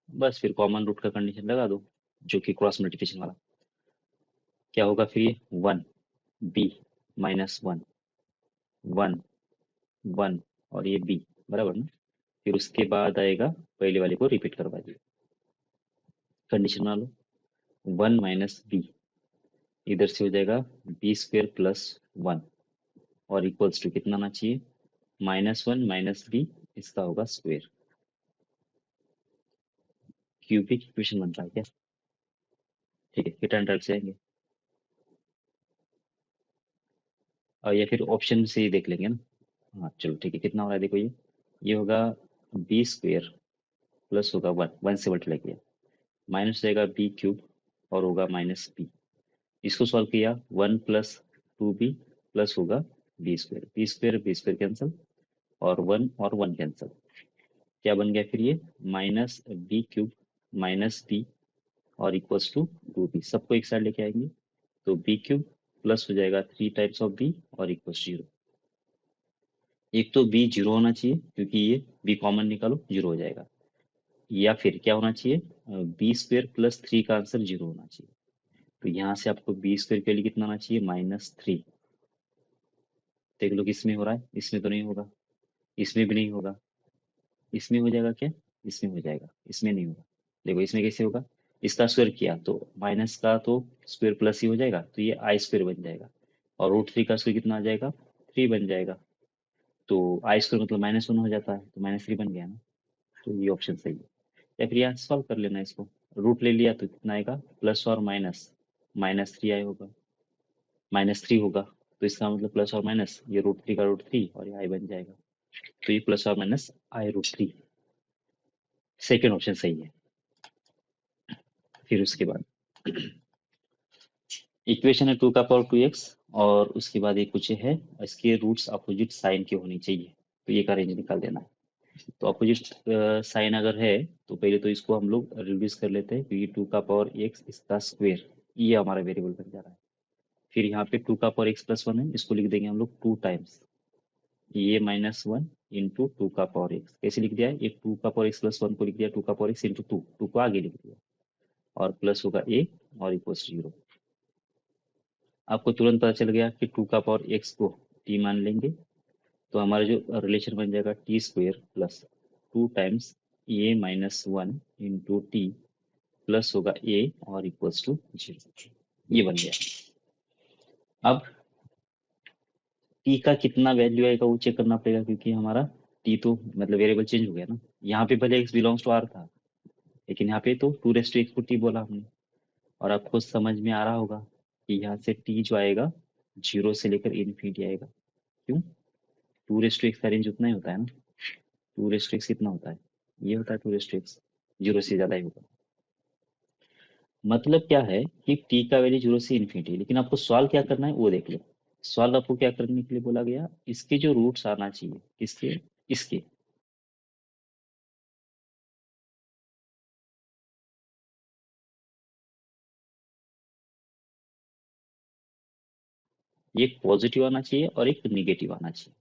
बस फिर कॉमन रूट का कंडीशन लगा दो, जो कि क्रॉस मल्टीप्लिकेशन वाला। क्या होगा फिर ये, 1 बी -1, 1 1 और ये बी, बराबर ना। फिर उसके बाद आएगा, पहले वाले को रिपीट करवा दिए, कंडीशन बना लो, 1 - बी, इधर से हो जाएगा b² + 1, और इक्वल्स टू कितना आना चाहिए, -1 - बी, इसका होगा स्क्वायर। क्यूबिक इक्वेशन बन रहा है क्या? ठीक है, फिर टर्न टाइप से आएंगे, और या फिर ऑप्शन से ही देख लेंगे ना। हाँ चलो ठीक है, कितना हो रहा है देखो, ये होगा b² प्लस होगा 1, 1 से मल्टीप्लाई किया, माइनस जाएगा b³ और होगा -b। इसको सॉल्व किया, 1 + 2b प्लस होगा b² कैंसिल, और 1 कैंसिल। क्या बन गया फिर ये, -b³ -b और इक्वल्स टू 2b, सबको एक साइड लेके आएंगे, तो b³ प्लस हो जाएगा 3 टाइम्स ऑफ b और इक्वल्स 0। एक तो b 0 होना चाहिए, क्योंकि ये b कॉमन निकालो 0 हो जाएगा, या फिर क्या होना चाहिए, b² + 3 का आंसर 0 होना चाहिए। तो यहाँ से आपको b² के लिए कितना आना चाहिए, -3। देख लो किसमें हो रहा है, इसमें तो नहीं होगा, इसमें भी नहीं होगा, इसमें हो जाएगा क्या, इसमें हो जाएगा, इसमें नहीं होगा। देखो इसमें कैसे होगा, इसका स्क्वायर किया तो माइनस का तो स्क्वायर प्लस ही हो जाएगा, तो ये i² बन जाएगा, और √3 का स्क्वायर कितना आ जाएगा, 3 बन जाएगा। तो i² मतलब -1 हो जाता है, तो -3 बन गया ना। तो ये ऑप्शन सही है। या फिर यहाँ सॉल्व कर लेना इसको, रूट ले लिया तो कितना आएगा, प्लस और माइनस, -3 आए होगा, -3 होगा, तो इसका मतलब प्लस और माइनस, ये √3 का √3 और ये आई बन जाएगा। तो ये प्लस और माइनस i√3, सेकेंड ऑप्शन सही है। फिर उसके बाद इक्वेशन है 2 का पावर 2x, और उसके बाद ये कुछ है, इसके रूट्स अपोजिट साइन के होनी चाहिए, तो ये का रेंज निकाल देना है। तो अपोजिट साइन अगर है, तो पहले तो इसको हम लोग रिड्यूस कर लेते हैं, क्योंकि 2 का पावर x इसका स्क्वायर, ये हमारा वेरिएबल बन जा रहा है। फिर यहाँ पे 2 का पावर x + 1 है, इसको लिख देंगे हम लोग 2 टाइम्स ये -1 इंटू 2 का पावर x। कैसे लिख दिया है, ये 2 का पावर x + 1 को लिख दिया 2 का पावर x इंटू 2 को आगे लिख दिया, और प्लस होगा a और इक्वल्स 0। आपको तुरंत पता चल गया कि 2 का पावर x को t मान लेंगे, तो हमारा जो रिलेशन बन जाएगा t² + 2 times a-1 into T plus होगा a और इक्वल्स टू 0। ये बन गया। अब t का कितना वैल्यू आएगा वो चेक करना पड़ेगा, क्योंकि हमारा t तो मतलब वेरिएबल चेंज हो गया ना। यहाँ पे पहले x बिलोंग्स टू r था, लेकिन यहाँ पे तो 2x को t बोला हमने। और आपको समझ में आ रहा होगा कि यहाँ से t जो आएगा 0 से लेकर इन्फिनिटी आएगा। क्यों, 2x का रेंज उतना ही होता है ना। 2x कितना होता है, ये होता है 2x, 0 से ज्यादा ही होगा। मतलब क्या है कि t का वैल्यू 0 से इन्फिनिटी है, लेकिन आपको सॉल्व क्या करना है वो देख लो। सॉल्व आपको क्या करने के लिए बोला गया, इसके जो रूट्स आना चाहिए, किसके, इसके। ये एक पॉजिटिव आना चाहिए और एक निगेटिव आना चाहिए।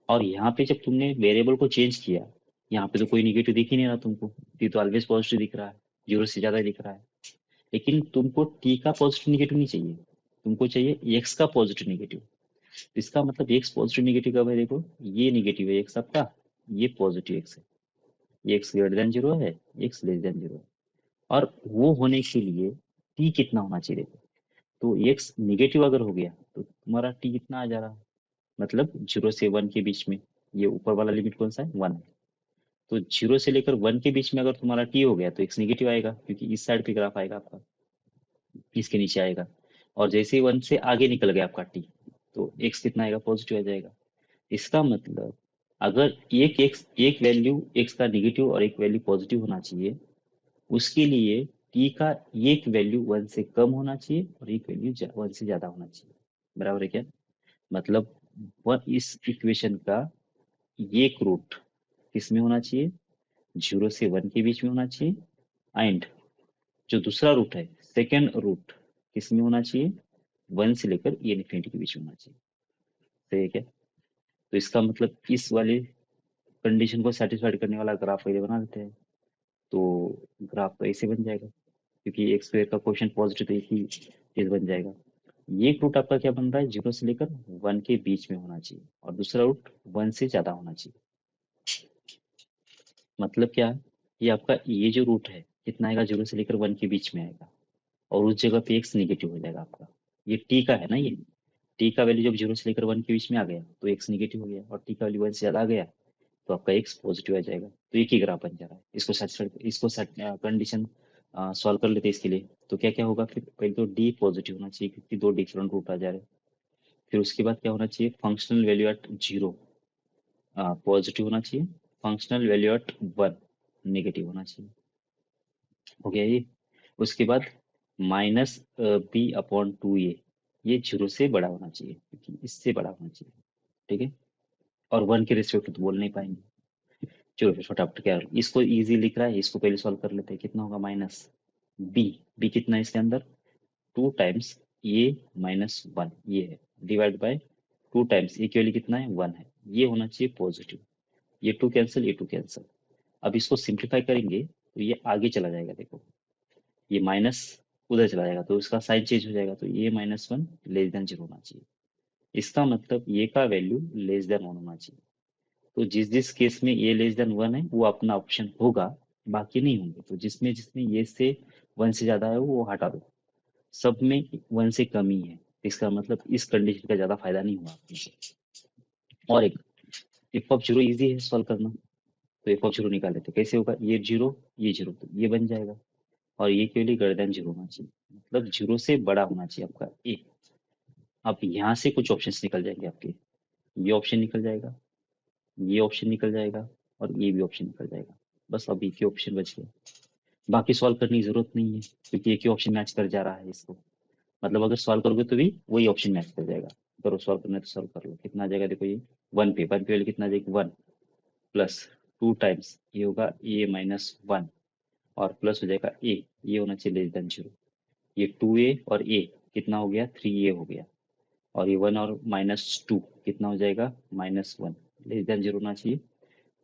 और यहाँ पे जब तुमने वेरिएबल को चेंज किया, यहाँ पे तो कोई निगेटिव दिख ही नहीं रहा तुमको, टी तो ऑलवेज पॉजिटिव दिख रहा है, 0 से ज्यादा ही दिख रहा है। लेकिन तुमको टी का पॉजिटिव निगेटिव नहीं चाहिए, तुमको चाहिए एक्स का पॉजिटिव निगेटिव। इसका मतलब एक्स पॉजिटिव निगेटिव कब है, देखो ये निगेटिव है एक्स आपका, ये पॉजिटिव एक्स है, ये एक्स ग्रेटर देन 0 है, एक्स लेस देन 0 है। और वो होने के लिए टी कितना होना चाहिए देखो, तो एक्स निगेटिव अगर हो गया तो तुम्हारा टी कितना आ जा रहा है, मतलब 0 से 1 के बीच में, ये ऊपर वाला लिमिट कौन सा है, 1 है। तो 0 से लेकर 1 के बीच में अगर तुम्हारा टी हो गया तो x नेगेटिव आएगा, क्योंकि इस साइड पे ग्राफ आएगा आपका, इसके नीचे आएगा। और जैसे ही 1 से आगे निकल गया आपका टी, तो x कितना आएगा, पॉजिटिव आ जाएगा। इसका मतलब अगर एक वैल्यू x का नेगेटिव और एक वैल्यू पॉजिटिव होना चाहिए, उसके लिए t का एक वैल्यू 1 से कम होना चाहिए और एक वैल्यू 1 से ज्यादा होना चाहिए। बराबर है क्या? मतलब इस इक्वेशन का एक रूट किस में होना चाहिए, 0 से 1 के बीच में होना चाहिए। एंड जो दूसरा रूट है, सेकेंड रूट किस में होना चाहिए, 1 से लेकर इन्फिनिटी के बीच में होना चाहिए। सही है क्या? तो इसका मतलब इस वाले कंडीशन को सेटिस्फाइड करने वाला ग्राफ पहले बना देते हैं। तो ग्राफ तो ऐसे बन जाएगा, क्योंकि एक्स स्क्वायर का क्वेश्चन पॉजिटिव, तो एक ही चीज बन जाएगा। ये रूट आपका क्या बन रहा है, 0 से लेकर 1 के बीच में होना चाहिए और दूसरा रूट 1 से ज्यादा होना चाहिए। मतलब क्या, ये आपका ये जो रूट है कितना आएगा, 0 से लेकर 1 के बीच में आएगा, और उस जगह पे एक्स निगेटिव हो जाएगा आपका। ये टी का है ना, ये टी का वैल्यू जब 0 से लेकर 1 के बीच में आ गया तो एक्स निगेटिव हो गया, और टी का वैल्यू 1 से ज्यादा आ गया तो आपका एक्स पॉजिटिव आ जाएगा। तो एक ही ग्राफ बन जा रहा है। इसको कंडीशन सॉल्व कर लेते हैं इसके लिए। तो क्या क्या होगा फिर, पहले तो डी पॉजिटिव होना चाहिए क्योंकि दो डिफरेंट रूट आ जा रहे हैं। फिर उसके बाद क्या होना चाहिए, फंक्शनल वैल्यू एट 0 पॉजिटिव होना चाहिए, फंक्शनल वैल्यू एट 1 नेगेटिव होना चाहिए। हो गया ये। उसके बाद माइनस बी अपॉन टू ये 0 से बड़ा होना चाहिए, क्योंकि इससे बड़ा होना चाहिए। ठीक है, और 1 के रिस्पेक्ट तो बोल नहीं पाएंगे। चलो फिर फटाफट, क्या इसको इजी लिख रहा है, इसको पहले सॉल्व कर लेते हैं। कितना होगा, माइनस बी, बी कितना है इसके अंदर, 2 टाइम्स ए माइनस 1 ये है, डिवाइड बाय 2 टाइम्स ए की वैल्यू कितना है, 1 है, ये होना चाहिए पॉजिटिव। ये टू कैंसिल, ये टू कैंसिल। अब इसको सिंप्लीफाई करेंगे तो ये आगे चला जाएगा, देखो ये माइनस उधर चला जाएगा तो उसका साइन चेंज हो जाएगा, तो ये -1 लेस देन 0 होना चाहिए। इसका मतलब ये का वैल्यू लेस देन 1 होना चाहिए। तो जिस जिस केस में ये लेस देन 1 है वो अपना ऑप्शन होगा, बाकी नहीं होंगे। तो जिसमें जिसमें ये से 1 से ज्यादा है वो हटा दो, सब में 1 से कम ही है। इसका मतलब इस कंडीशन का ज्यादा फायदा नहीं हुआ आपको। और एक एफ ऑफ जीरो इजी है सॉल्व करना, तो एफ ऑफ जीरो निकाल लेते हैं। कैसे होगा, ये जीरो तो ये बन जाएगा, और ये के लिए ग्रेटर देन 0 होना चाहिए, मतलब 0 से बड़ा होना चाहिए आपका ए। अब यहाँ से कुछ ऑप्शंस निकल जाएंगे आपके, ये ऑप्शन निकल जाएगा, ये ऑप्शन निकल जाएगा, और ये भी ऑप्शन निकल जाएगा। बस अब एक ही ऑप्शन बच गया, बाकी सॉल्व करने की जरूरत नहीं है, क्योंकि एक ही ऑप्शन मैच कर जा रहा है इसको। मतलब अगर सॉल्व करोगे तो भी वही ऑप्शन मैच कर जाएगा। करो सॉल्व करना है तो सॉल्व कर लो। कितना आ जाएगा, देखो ये 1 पे वाले कितना आ जाएगा, 1 प्लस 2 टाइम्स ये होगा a-1, और प्लस हो जाएगा ए, ये होना चाहिए लेस देन 0। ये 2a और a कितना हो गया, 3a हो गया, और ये 1 और -2 कितना हो जाएगा, -1, लेस देन 0 होना चाहिए।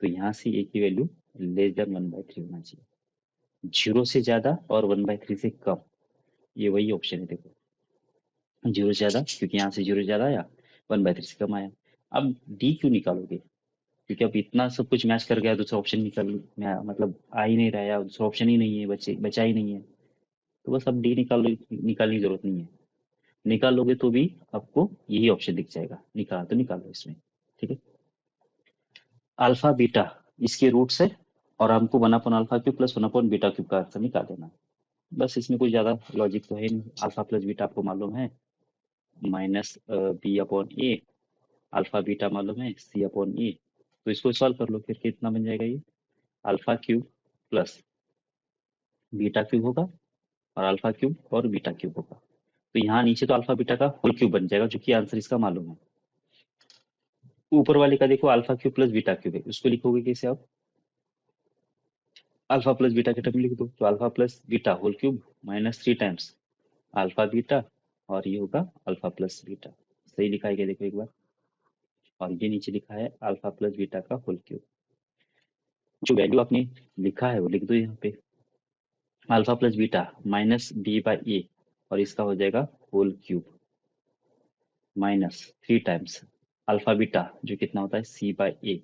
तो यहाँ से a की वैल्यू लेस देन 1/3 होना चाहिए, 0 से ज्यादा और 1/3 से कम, ये वही ऑप्शन है देखो। 0 से ज्यादा क्योंकि यहाँ से 0 से ज्यादा आया, 1/3 से कम आया। अब डी क्यों निकालोगे, क्योंकि अब इतना सब कुछ मैच कर गया, दूसरा ऑप्शन मतलब आ ही नहीं रहा है, दूसरा ऑप्शन ही नहीं है, बचा ही नहीं है। तो बस अब डी निकालने की जरूरत नहीं है। निकाल लोगे तो भी आपको यही ऑप्शन दिख जाएगा, निकाला तो निकालो इसमें। ठीक है, अल्फा बीटा इसके रूट्स है, और हमको 1/अल्फा क्यूब प्लस 1/बीटा क्यूब का आंसर निकाल देना है। बस इसमें कोई ज्यादा लॉजिक तो है नहीं, अल्फा प्लस बीटा आपको मालूम है, माइनस बी अपॉन ए, अल्फा बीटा मालूम है, सी अपॉन ए। तो इसको सॉल्व कर लो, फिर कितना बन जाएगा ये, alpha cube plus beta cube होगा, और अल्फा क्यूब और बीटा क्यूब होगा। तो यहाँ नीचे तो अल्फा बीटा का होल क्यूब बन जाएगा, जो कि आंसर इसका मालूम है। ऊपर वाले का देखो alpha cube plus beta cube है, उसको लिखोगे कैसे आप, अल्फा प्लस बीटा के टर्म लिख दो, तो alpha plus beta whole cube -3 times alpha beta, और ये होगा अल्फा प्लस बीटा। सही लिखा है क्या, देखो एक बार। और ये नीचे लिखा है अल्फा प्लस बीटा का होल क्यूब। जो वैल्यू आपने लिखा है वो लिख दो यहाँ पे, अल्फा प्लस बीटा -b/a, और इसका हो जाएगा whole cube -3 times alpha beta जो कितना होता है c/a,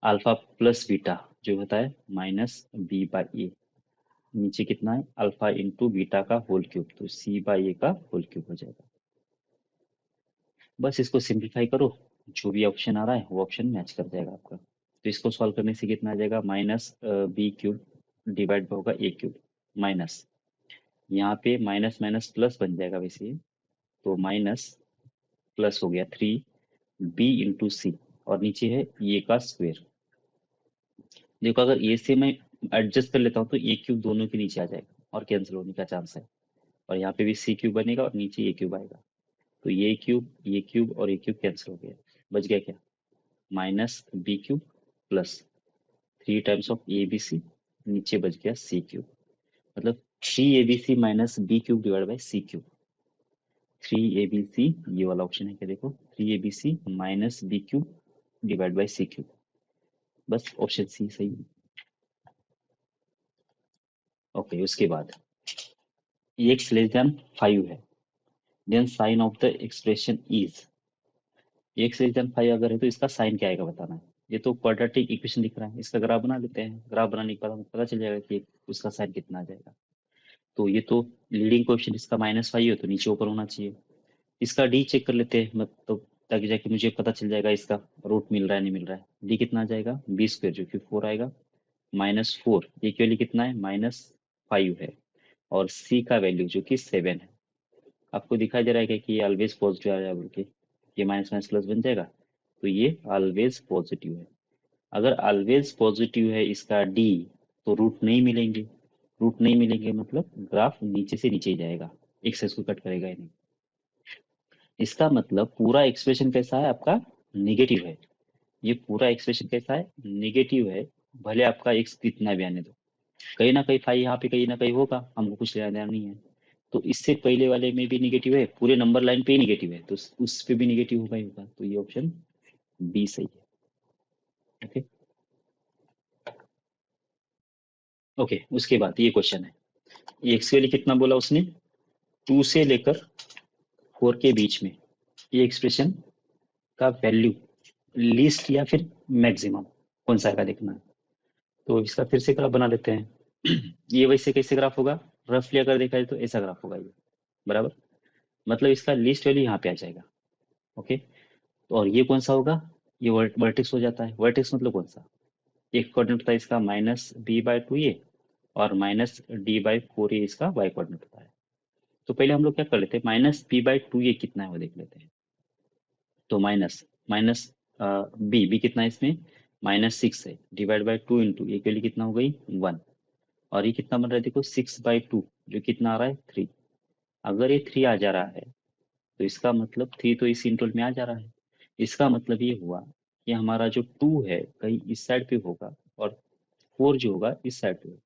अल्फा प्लस बीटा जो होता है -b/a, नीचे कितना है अल्फा इंटू बीटा का होल क्यूब, तो c/a का होल क्यूब हो जाएगा। बस इसको सिंप्लीफाई करो, जो भी ऑप्शन आ रहा है वो ऑप्शन मैच कर जाएगा आपका। तो इसको सॉल्व करने से कितना आ जाएगा, माइनस बी क्यूब डिवाइड होगा ए क्यूब, माइनस यहाँ पे माइनस माइनस प्लस बन जाएगा वैसे ये, तो माइनस प्लस हो गया 3b इंटू सी, और नीचे है ए का स्क्वायर। देखो अगर ए से मैं एडजस्ट कर लेता हूँ तो ए क्यूब दोनों के नीचे आ जाएगा और कैंसिल होने का चांस है, और यहाँ पे भी सी क्यूब बनेगा और नीचे ए क्यूब आएगा, तो ये क्यूब और ए क्यूब कैंसिल हो गया, बच गया क्या, minus B cube plus 3 times of A B C, नीचे बच गया सी क्यूब, मतलब 3 ABC minus B cube divide by C cube. 3 ABC, ये वाला ऑप्शन है क्या, देखो 3 ABC minus B cube divide by C cube, बस ऑप्शन सी सही है। ओके, उसके बाद एक्स लेस देन 5 है, then sign of the expression is, X less than 5 अगर है तो इसका साइन क्या आएगा बताना है। ये तो क्वाड्रेटिक इक्वेशन दिख रहा है, इसका ग्राफ बना लेते हैं, ग्राफ बनाने के बाद हमें पता चल जाएगा कि उसका साइन कितना आ जाएगा। तो ये तो लीडिंग कोएफिशिएंट इसका -5 है, तो नीचे ऊपर होना चाहिए। इसका डी चेक कर लेते हैं, मतलब ताकि जाके मुझे पता चल जाएगा इसका रूट मिल रहा है नहीं मिल रहा है। डी कितना आ जाएगा, बी स्क्वायर जो कि 4 आएगा, -4, ये के लिए कितना है, -5 है, और सी का वैल्यू जो कि 7 है। आपको दिखाई दे रहा है क्या कि ये ऑलवेज पॉजिटिव आ जाएगा, बोल के ये माइनस माइनस प्लस बन जाएगा, तो ये ऑलवेज पॉजिटिव है। अगर ऑलवेज पॉजिटिव है इसका डी, तो रूट नहीं मिलेंगे, रूट नहीं मिलेंगे मतलब ग्राफ नीचे से नीचे ही जाएगा, एक्सेस को कट करेगा ही नहीं। इसका मतलब पूरा एक्सप्रेशन कैसा है आपका, निगेटिव है। ये पूरा एक्सप्रेशन कैसा है, निगेटिव है, भले आपका एक्स कितना भी आने दो, कहीं ना कहीं फाई यहाँ पे कहीं ना कहीं होगा, हमको कुछ लेना देना नहीं है। तो इससे पहले वाले में भी निगेटिव है, पूरे नंबर लाइन पे ही निगेटिव है, तो उस पे भी निगेटिव होगा ही होगा, तो ये ऑप्शन बी सही है। ओके। ओके, उसके बाद ये क्वेश्चन है, एक्स के लिए कितना बोला उसने, 2 से लेकर 4 के बीच में ये एक्सप्रेशन का वैल्यू लीस्ट या फिर मैक्सिमम कौन सा का देखना है। तो इसका फिर से ग्राफ बना लेते हैं। ये वैसे कैसे ग्राफ होगा, रफली अगर देखा जाए तो ऐसा ग्राफ होगा ये, बराबर, मतलब इसका लीस्ट वैल्यू यहाँ पे आ जाएगा। ओके, तो और ये कौन सा होगा, ये वर्टेक्स हो जाता है। वर्टेक्स मतलब कौन सा, एक कोऑर्डिनेट होता है इसका -b/2 ये, और -d/4 ये इसका y कोऑर्डिनेट होता है। तो पहले हम लोग क्या कर लेते हैं, -b/2 ये कितना है वो देख लेते हैं। तो माइनस माइनस बी कितना है इसमें, -6 है, डिवाइड बाई 2 इंटू ये के लिए कितना हो गई 1, और ये कितना बन रहा है देखो 6/2, जो कितना आ रहा है 3। अगर ये 3 आ जा रहा है तो इसका मतलब 3 तो इस इंटरवल में आ जा रहा है, इसका मतलब ये हुआ कि हमारा जो 2 है कहीं इस साइड पे होगा, और 4 जो होगा इस साइड पे होगा,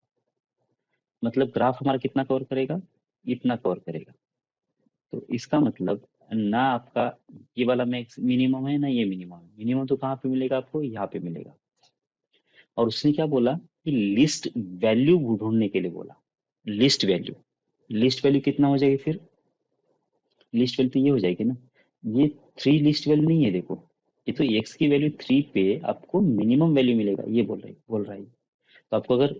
मतलब ग्राफ हमारा कितना कवर करेगा, इतना कवर करेगा। तो इसका मतलब ना आपका ये वाला मैक्स मिनिमम है ना ये मिनिमम है, मिनिमम तो कहाँ पे मिलेगा आपको, यहाँ पे मिलेगा। और उसने क्या बोला कि लिस्ट वैल्यू ढूंढने के लिए बोला, लिस्ट वैल्यू, लिस्ट वैल्यू कितना हो जाएगी फिर, लिस्ट वैल्यू तो ये हो जाएगी ना, ये 3 लिस्ट वैल्यू नहीं है देखो, ये तो एक्स की वैल्यू 3 पे आपको मिनिमम वैल्यू मिलेगा, ये बोल रहा है। तो आपको अगर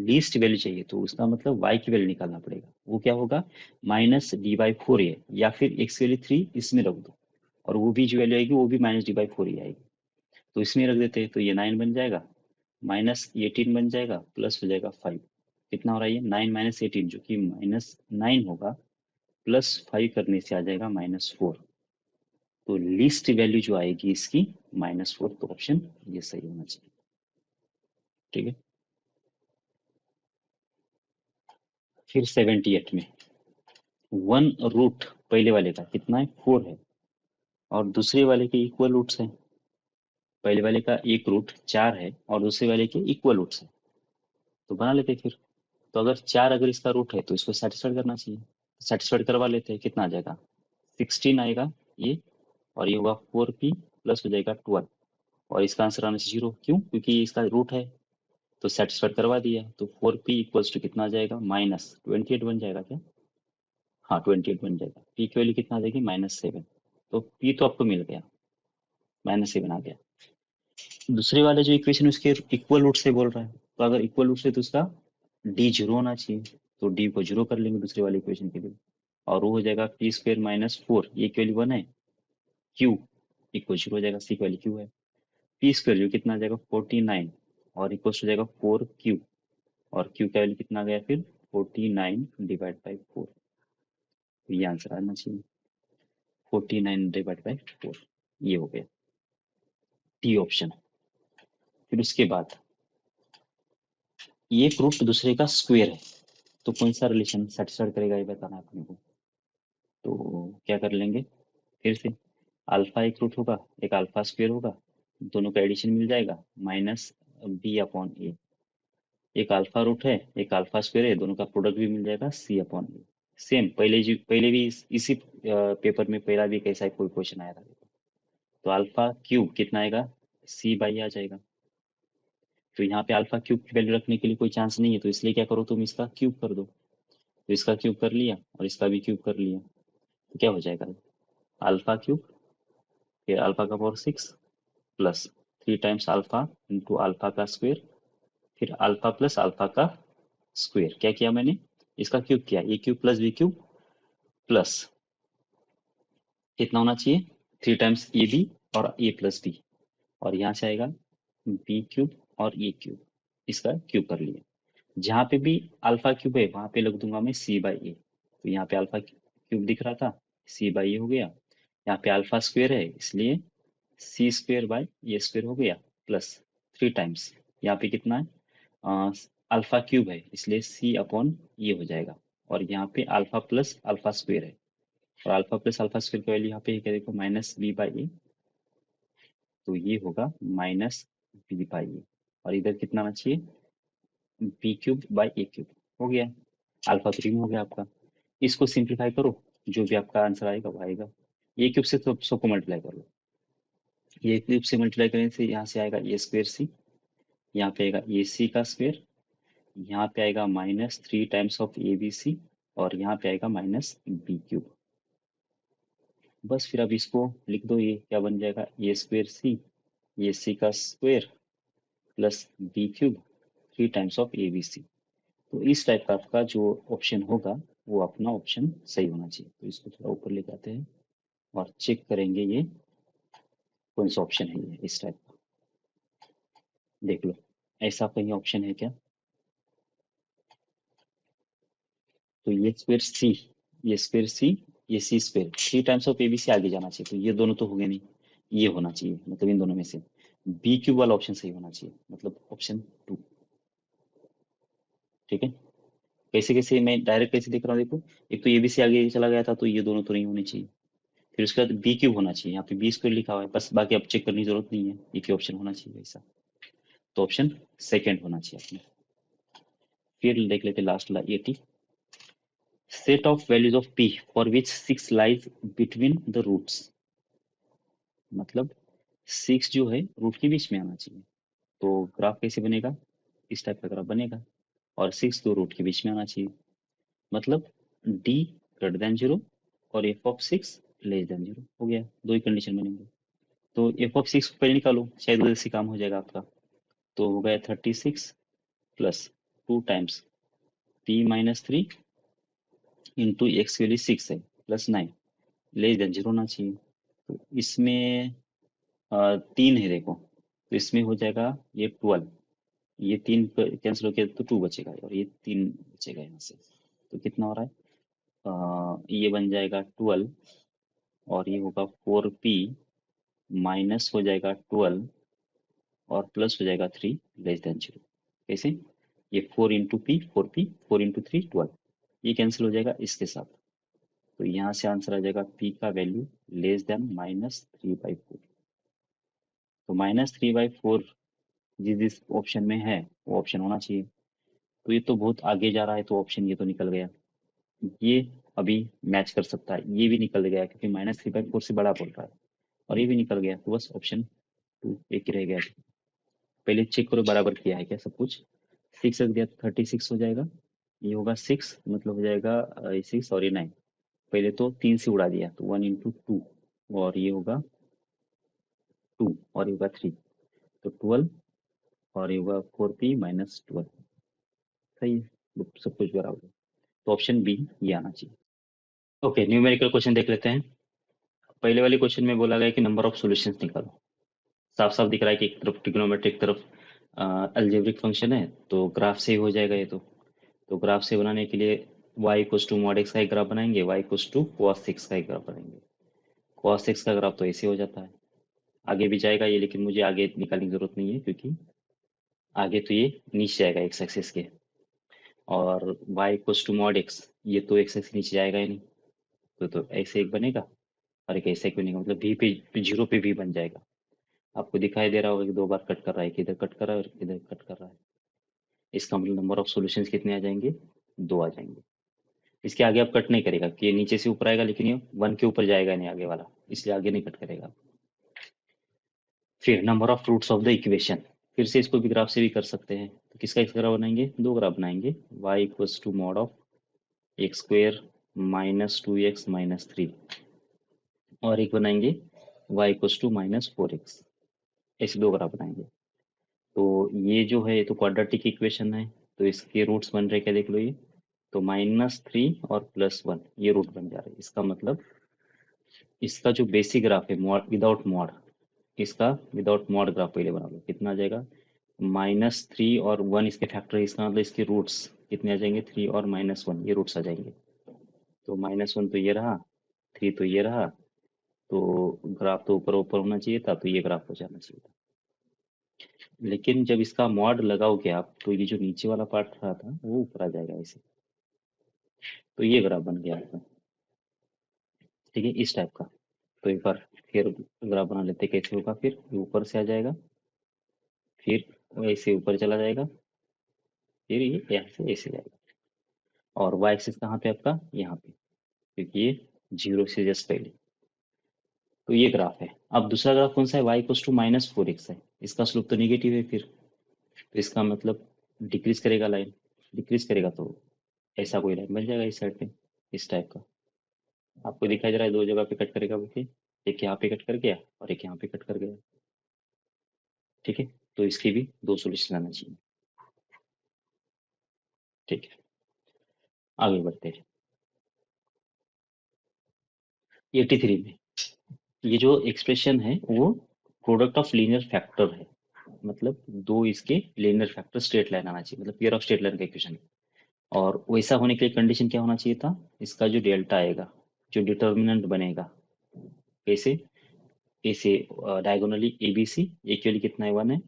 लीस्ट वैल्यू चाहिए तो उसका मतलब वाई की वैल्यू निकालना पड़ेगा, वो क्या होगा, -d/4 है, या फिर एक्स की वैल्यू 3 इसमें रख दो, और वो भी जो वैल्यू आएगी वो भी -d/4 ही आएगी, तो इसमें रख देते हैं, तो ये 9 बन जाएगा, -18 बन जाएगा, प्लस हो जाएगा 5, कितना हो रहा है ये 9 -18 जो कि -9 होगा, +5 करने से आ जाएगा -4। तो लिस्ट वैल्यू जो आएगी इसकी -4, तो ऑप्शन ये सही होना चाहिए। ठीक है, फिर 78 में 1 रूट पहले वाले का कितना है 4 है, और दूसरे वाले के इक्वल रूट्स हैं, पहले वाले का एक रूट 4 है और दूसरे वाले के इक्वल रूट्स हैं, तो बना लेते हैं फिर। तो अगर 4 अगर इसका रूट है तो इसको सेटिस्फाइड करना चाहिए, सेटिस्फाइड करवा लेते हैं, कितना आ जाएगा 16 आएगा ये, और ये होगा 4p प्लस हो जाएगा 12, और इसका आंसर आना चाहिए 0, क्यों, क्योंकि ये इसका रूट है, तो सेटिस्फाइड करवा दिया, तो 4p इक्वल्स टू कितना आ जाएगा -28 बन जाएगा क्या, हाँ 28 बन जाएगा, p की वैल्यू कितना आ जाएगी -7, तो p तो आपको मिल गया, -7 आ गया। दूसरे वाले जो इक्वेशन उसके इक्वल रूट से बोल रहा है, तो अगर इक्वल रूट से तो उसका डी 0 होना चाहिए, तो डी को 0 कर लेंगे दूसरे वाले इक्वेशन के लिए, और वो हो जाएगा p² - 4, ये की वैल्यू 1 है, q इक्वल 0 हो जाएगा, सी की वैल्यू q है। पी स्क्वायर जो कितना आ जाएगा 49 और इक्वल हो जाएगा 4 क्यू, और क्यू का वैल्यू कितना आ गया फिर 49 डिवाइड बाई 4। तो ये आंसर आना चाहिए 49 डिवाइड बाई 4। ये हो गया टी ऑप्शन। फिर उसके बाद ये रूट दूसरे का स्क्वायर है, तो कौन सा रिलेशन सेटिस्फाइड करेगा ये बताना है अपने को। तो क्या कर लेंगे फिर से, अल्फा एक रूट होगा, एक अल्फा स्क्वायर होगा, दोनों का एडिशन मिल जाएगा माइनस बी अपॉन ए। एक अल्फा रूट है, एक अल्फा स्क्वायर है, दोनों का प्रोडक्ट भी मिल जाएगा सी अपॉन ए। सेम पहले भी इसी पेपर में पहला भी एक ऐसा कोई क्वेश्चन आया था। तो अल्फा क्यूब कितना आएगा, सी बाई आ जाएगा। तो यहाँ पे अल्फा क्यूब की वैल्यू रखने के लिए कोई चांस नहीं है, तो इसलिए क्या करो तुम इसका क्यूब कर दो। तो इसका क्यूब कर लिया और इसका भी क्यूब कर लिया, तो क्या हो जाएगा अल्फा क्यूब, फिर अल्फा का power 6 plus 3 times alpha into alpha का स्क्वायर, फिर अल्फा प्लस अल्फा का स्क्वायर। क्या किया मैंने, इसका क्यूब किया, a cube plus B cube plus कितना होना चाहिए 3 टाइम्स ए बी और ए प्लस बी, और यहाँ से आएगा बी क्यूब और ए क्यूब, इसका क्यूब कर लिया। जहाँ पे भी अल्फा क्यूब है वहां पे लग दूंगा मैं सी बाई ए। तो यहाँ पे अल्फा क्यूब दिख रहा था, सी बाई ए हो गया। यहाँ पे अल्फा स्क्वायर है इसलिए सी स्क्वायर बाई ए स्क्वायर हो गया, प्लस 3 टाइम्स यहाँ पे कितना है अल्फा क्यूब है इसलिए सी अपॉन ये हो जाएगा, और यहाँ पे अल्फा प्लस अल्फा स्क्वायर है, और अल्फा प्लस अल्फा स्क्वायर का वैल्यू यहाँ पे क्या देखो माइनस बी बाई ए। तो ये होगा माइनस बी बाई ए, और इधर कितना आना चाहिए B cube by A cube. हो गया, अल्फा तो रिमूव हो गया आपका। इसको सिंप्लीफाई करो, जो भी आपका आंसर आएगा वो आएगा। ए क्यूब से तो सबको मल्टीप्लाई कर लो, ए क्यूब से मल्टीप्लाई करने से यहाँ से आएगा ए स्क्वायर सी, यहाँ पे आएगा ए सी का स्क्वायर, यहाँ पे आएगा -3 times of A B C, और यहाँ पे आएगा माइनस बी क्यूब। बस फिर अब इसको लिख दो, ये क्या बन जाएगा ए स्क्वायर सी, ए सी का square plus B cube 3 times of A B C. तो इस टाइप का आपका जो ऑप्शन होगा वो अपना ऑप्शन सही होना चाहिए। तो इसको थोड़ा ऊपर ले जाते हैं और चेक करेंगे ये कौन सा ऑप्शन है, ये इस टाइप का देख लो, ऐसा कहीं ऑप्शन है क्या। तो ये स्क्वायर सी, ये स्क्वायर सी, ये सी स्क्वायर 3 टाइम्स ऑफ एबीसी आगे जाना चाहिए, तो ये दोनों तो हो गए नहीं, ये होना चाहिए, मतलब इन दोनों में से बी क्यूब वाला ऑप्शन सही होना चाहिए, मतलब ऑप्शन 2। ठीक है, कैसे कैसे मैं डायरेक्ट कैसे देख रहा हूँ देखो, एक तो एबीसी आगे चला गया था तो ये दोनों तो नहीं होने चाहिए। फिर उसके बाद बी क्यूब होना चाहिए, यहाँ पे बी स्क्वायर लिखा हुआ है, बस बाकी अब चेक करने की जरूरत नहीं है, एक ही ऑप्शन होना चाहिए ऐसा। तो ऑप्शन सेकेंड होना चाहिए अपने। फिर देख लेते लास्ट वाला 80, set of values of p for which 6 lies between the roots. मतलब 6 जो है रूट के बीच में आना चाहिए। तो ग्राफ कैसे बनेगा, इस टाइप का ग्राफ बनेगा, और 6 दो रूट के बीच में आना चाहिए, मतलब d ग्रेटर देन 0 और f ऑफ 6 लेस देन 0। हो गया, दो ही कंडीशन बनेंगे। तो f ऑफ 6 को पहले निकालो, शायद उधर से काम हो जाएगा आपका। तो हो गया 36 plus 2 times p-3 into x की वैल्यू 6 है प्लस 9 लेस देन 0 होना चाहिए। तो इसमें 3 है देखो, तो इसमें हो जाएगा ये 12, ये 3 कैंसिल हो गया तो 2 बचेगा, और ये 3 बचेगा यहाँ से। तो कितना हो रहा है ये बन जाएगा 12, और ये होगा 4p माइनस हो जाएगा 12 और प्लस हो जाएगा 3 लेस देन 0। कैसे, ये 4 इंटू पी 4p 4 इंटू 3 12, ये कैंसिल हो जाएगा इसके साथ। तो यहाँ से आंसर आ जाएगा p का वैल्यू लेस देन -3/4। तो -3/4 जिस जिस ऑप्शन में है वो ऑप्शन होना चाहिए। तो ये तो बहुत आगे जा रहा है, तो ऑप्शन ये तो निकल गया, ये अभी मैच कर सकता है, ये भी निकल गया क्योंकि -3/4 से बड़ा बोल रहा है, और ये भी निकल गया, तो बस ऑप्शन 2 एक ही रह गया। पहले चेक करो बराबर किया है क्या सब कुछ। 6 रख दिया तो 36 हो जाएगा, ये होगा 6 मतलब हो जाएगा 6 और ये 9। पहले तो 3 से उड़ा दिया तो 1 इंटू 2, और ये होगा 2 और ये होगा 3, तो 12, और ये होगा 4p-12। सही है, सब कुछ बराबर है। तो ऑप्शन बी ये आना चाहिए। ओके, न्यूमेरिकल क्वेश्चन देख लेते हैं। पहले वाले क्वेश्चन में बोला गया कि नंबर ऑफ सॉल्यूशंस निकालो। साफ साफ दिख रहा है कि एक तरफ ट्रिग्नोमेट्री, एक तरफ अलजेब्रिक फंक्शन है, तो ग्राफ से ही हो जाएगा ये तो ग्राफ से बनाने के लिए y equals to mod X का एक ग्राफ बनाएंगे, y equals to cos x का एक ग्राफ बनाएंगे। cos x का ग्राफ तो ऐसे हो जाता है, आगे भी जाएगा ये, लेकिन मुझे आगे निकालने की जरूरत नहीं है क्योंकि आगे तो ये नीचे जाएगा एक्स एक्सिस के। और y equals to mod x, ये तो एक्स एक्सिस नीचे जाएगा ही नहीं, तो ऐसे एक बनेगा और एक ऐसे एक बनेगा, मतलब v पे जीरो पे v बन जाएगा। आपको दिखाई दे रहा होगा कि दो बार कट कर रहा है, एक इधर कट कर रहा है और एक इधर कट कर रहा है। इसका मतलब नंबर ऑफ सॉल्यूशंस कितने आ जाएंगे, दो आ जाएंगे। इसके आगे अब कट नहीं करेगा कि ये नीचे से ऊपर आएगा, लेकिन ये वन के ऊपर जाएगा नहीं आगे वाला, इसलिए आगे नहीं कट करेगा। फिर number of roots of the equation, फिर से इसको भी ग्राफ से भी कर सकते हैं, तो किसका एक ग्राफ बनाएंगे, दो ग्राफ बनाएंगे, y equals to mod of X square minus two X minus three, और एक बनाएंगे y equals to minus four X. ऐसे दो ग्राफ बनाएंगे। तो ये जो है ये तो क्वाड्रेटिक इक्वेशन है, तो इसके रूट्स बन रहे क्या देख लो ये, तो माइनस थ्री और प्लस वन ये रूट बन जा रहे हैं। इसका मतलब इसका जो बेसिक ग्राफ है मॉड विदाउट मॉड, इसका विदाउट मॉड ग्राफ पहले बना लो, कितना आ जाएगा, माइनस थ्री और वन इसके फैक्टर है, इसका मतलब इसके रूट्स कितने आ जाएंगे, थ्री और माइनस वन ये रूट्स आ जाएंगे। तो माइनस वन तो ये रहा, थ्री तो ये रहा, तो ग्राफ तो ऊपर ऊपर होना चाहिए था, तो ये ग्राफ हो जाना चाहिए था। लेकिन जब इसका मॉड लगाओगे आप, तो ये जो नीचे वाला पार्ट रहा था वो ऊपर आ जाएगा ऐसे, तो ये ग्राफ बन गया आपका। ठीक है, इस टाइप का। तो एक बार फिर ग्राफ बना लेते हैं, कैसे होगा, फिर ये ऊपर से आ जाएगा, फिर ऐसे ऊपर चला जाएगा, फिर ये यहाँ से ऐसे जाएगा, और वाई एक्सिस कहाँ पे आपका, यहाँ पे, क्योंकि ये जीरो से जस्ट पहले। तो ये ग्राफ है। अब दूसरा ग्राफ कौन सा है, Y equals to minus four X है, इसका स्लोप तो निगेटिव है फिर, तो इसका मतलब डिक्रीज करेगा लाइन, डिक्रीज करेगा तो ऐसा कोई लाइन बन जाएगा इस साइड पे, इस टाइप का। आपको दिखाई दे रहा है दो जगह पे कट करेगा बोल, एक यहाँ पे कट कर गया और एक यहाँ पे कट कर गया। ठीक है, तो इसके भी दो सोल्यूशन आना चाहिए। ठीक है, आगे बढ़ते हैं। 83 में ये जो एक्सप्रेशन है वो प्रोडक्ट ऑफ लीनियर फैक्टर है, मतलब दो इसके लीनियर फैक्टर स्ट्रेट लाइन आना चाहिए, मतलब पेयर ऑफ स्ट्रेट लाइन का इक्वेशन। और वैसा होने के लिए कंडीशन क्या होना चाहिए था, इसका जो डेल्टा आएगा, जो डिटर्मिनेंट बनेगा, कैसे, ऐसे डायगोनली ए बी सी, ए की वैल्यू कितना है, वन है,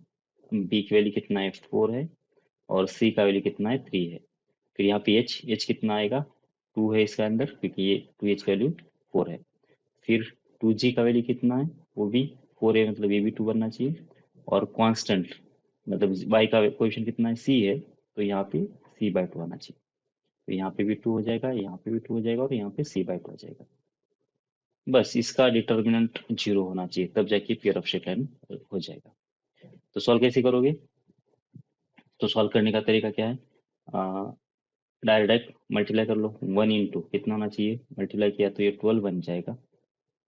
बी की वैल्यू कितना है, फोर है, और सी का वैल्यू कितना है, थ्री है। फिर यहाँ पे एच एच कितना आएगा, टू है इसका अंदर, क्योंकि ये टू एच वैल्यू फोर है। फिर टू जी का वैल्यू कितना है, वो भी फोर है, मतलब ये भी टू बनना चाहिए। और कांस्टेंट मतलब वाई का कोएफिशिएंट कितना है, सी है, तो यहाँ पे सी बाय टू आना चाहिए। तो यहाँ पे भी टू हो जाएगा, यहाँ पे भी टू हो जाएगा, और यहाँ पे सी बाय टू हो जाएगा। बस इसका डिटर्मिनेंट जीरो होना चाहिए, तब जाके पेयर ऑफ स्ट्रेट लाइन हो जाएगा। तो सॉल्व कैसे करोगे, तो सॉल्व करने का तरीका क्या है, डायरेक्ट मल्टीप्लाई कर लो, वन इंटू कितना होना चाहिए, मल्टीप्लाई किया तो ये ट्वेल्व बन जाएगा,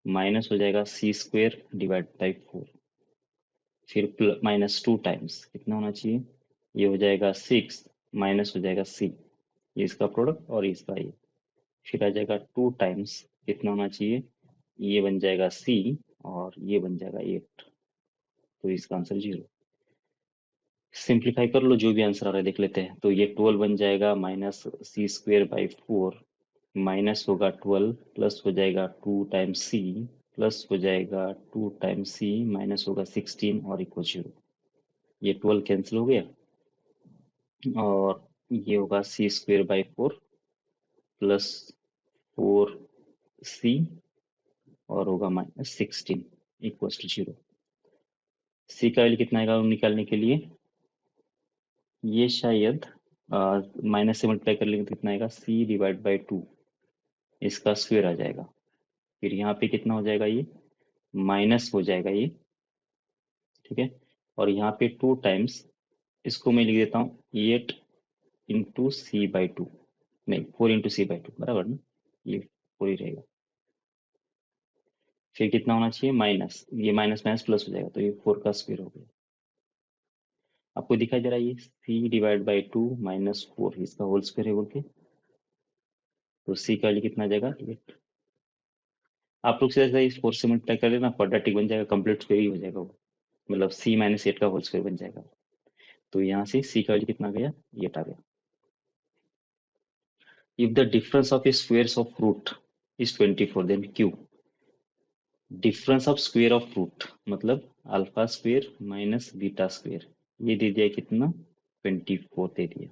माइनस हो जाएगा C square divide by four, फिर माइनस टू टाइम्स कितना होना चाहिए, ये हो जाएगा सिक्स, माइनस हो जाएगा सी, ये इसका प्रोडक्ट और इसका ये, फिर आ जाएगा टू टाइम्स कितना होना चाहिए, ये बन जाएगा सी, और ये बन जाएगा एट, तो इसका आंसर जीरो। सिंप्लीफाई कर लो, जो भी आंसर आ रहा है देख लेते हैं। तो ये ट्वेल्व बन जाएगा minus C square by four, minus होगा ट्वेल्व, प्लस हो जाएगा टू टाइम्स सी, प्लस हो जाएगा टू टाइम्स सी, माइनस होगा सिक्सटीन और इक्वल जीरो। ये ट्वेल्व कैंसिल हो गया, और ये होगा C square by four plus four C, और होगा minus sixteen equal to zero. C का वैल्यू कितना आएगा निकालने के लिए, ये शायद माइनस से मल्टीप्लाई कर लेंगे तो कितना आएगा, सी डिवाइड बाई टू, इसका स्क्वायर आ जाएगा। फिर यहाँ पे कितना हो जाएगा, ये माइनस हो जाएगा ये, ठीक है। और यहाँ पे टू टाइम्स, इसको मैं लिख देता हूँ eight into c by two, नहीं four into c by two, बराबर ना, ये फोर ही रहेगा। फिर कितना होना चाहिए, माइनस, ये माइनस माइनस प्लस हो जाएगा, तो ये फोर का स्क्वायर हो गया। आपको दिखाई दे रहा है ये c divide by two minus four, इसका होल स्क्वायर है बोल के, तो सी का वैल्यू कितना आ जाएगा, एट। आप लोग से ऐसा इस फोर से मल्टीप्लाई कर लेना, क्वाड्रेटिक बन जाएगा, कंप्लीट स्क्वायर ही हो जाएगा वो। मतलब सी माइनस एट का होल स्क्वायर बन जाएगा। तो यहाँ से सी का वैल्यू कितना आ गया, 8 आ गया। If the difference of a squares of root is 24 then Q. Difference of square of root मतलब alpha square minus beta square, ये दे दिया कितना, 24 दे दिया।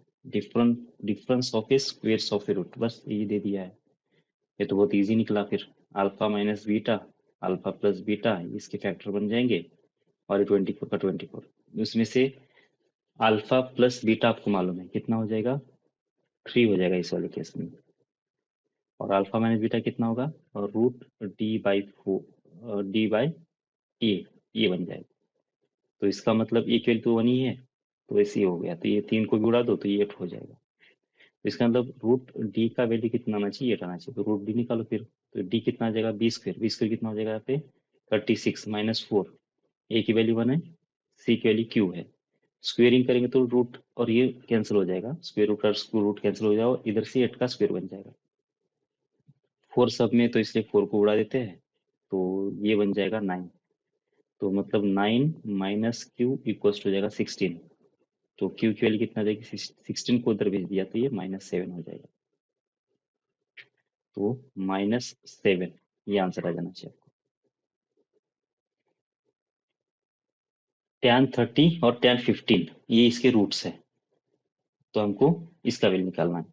Difference of a squares of a root, बस ये दे दिया है। ये तो बहुत इजी निकला फिर। Alpha minus beta, alpha plus beta, इसके फैक्टर बन जाएंगे। और ये 24 का 24, उसमें से अल्फा प्लस बीटा आपको मालूम है कितना हो जाएगा, 3 हो जाएगा इस वाले केस में। और अल्फा माइनस बीटा कितना होगा, और रूट डी बाई ए, ये बन जाएगा। तो इसका मतलब ए की वैल्यू तो 1 ही है, तो ऐसे ही हो गया। तो ये 3 को भी उड़ा दो तो ये 8 हो जाएगा। तो इसका मतलब रूट डी का वैल्यू कितना आना चाहिए, 8 आना चाहिए। तो रूट डी निकालो फिर। तो डी कितना आ जाएगा, बी स्क्वायर। बी स्क्वायर कितना हो जाएगा यहाँ पे, 36 माइनस 4। ए की वैल्यू 1 है, सी की वैल्यू क्यू है। स्क्वेयरिंग करेंगे तो रूट और ये कैंसिल हो जाएगा, स्क्वेयर रूट और रूट कैंसिल हो जाएगा, इधर से 8 का स्क्वेयर बन जाएगा। 4 सब में तो इसलिए 4 को उड़ा देते हैं, तो ये बन जाएगा 9। तो मतलब 9 माइनस क्यू इक्वल्स हो जाएगा 16। तो क्यू की वैल्यू कितना जाएगी, 16 को उधर भेज दिया तो ये -7 हो जाएगा। तो -7 ये आंसर आ जाना चाहिए। tan 30 और tan 15 ये इसके रूट्स है, तो हमको इसका वैल्यू निकालना है।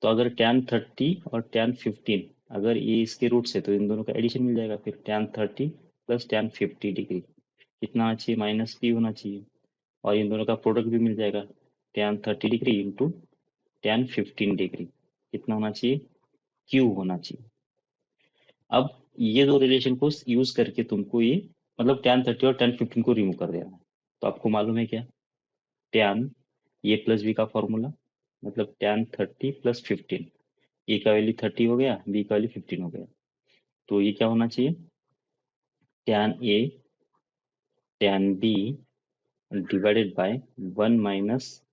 तो अगर tan 30 और tan 15 अगर ये इसके रूट्स है तो इन दोनों का एडिशन मिल जाएगा। फिर tan 30 प्लस tan 50 डिग्री कितना होना चाहिए, -p होना चाहिए। और इन दोनों का प्रोडक्ट भी मिल जाएगा, tan 30 degree into tan 15 degree कितना होना चाहिए, q होना चाहिए। अब ये दो रिलेशन को यूज करके तुमको ये मतलब tan 30 और tan 15 को रिमूव कर देना है। तो आपको मालूम है क्या, tan ए प्लस बी का फॉर्मूला, मतलब tan 30 प्लस 15, ए का वैल्यू 30 हो गया, बी का वैल्यू 15 हो गया। तो ये क्या होना चाहिए, tan A tan B divided by 1 minus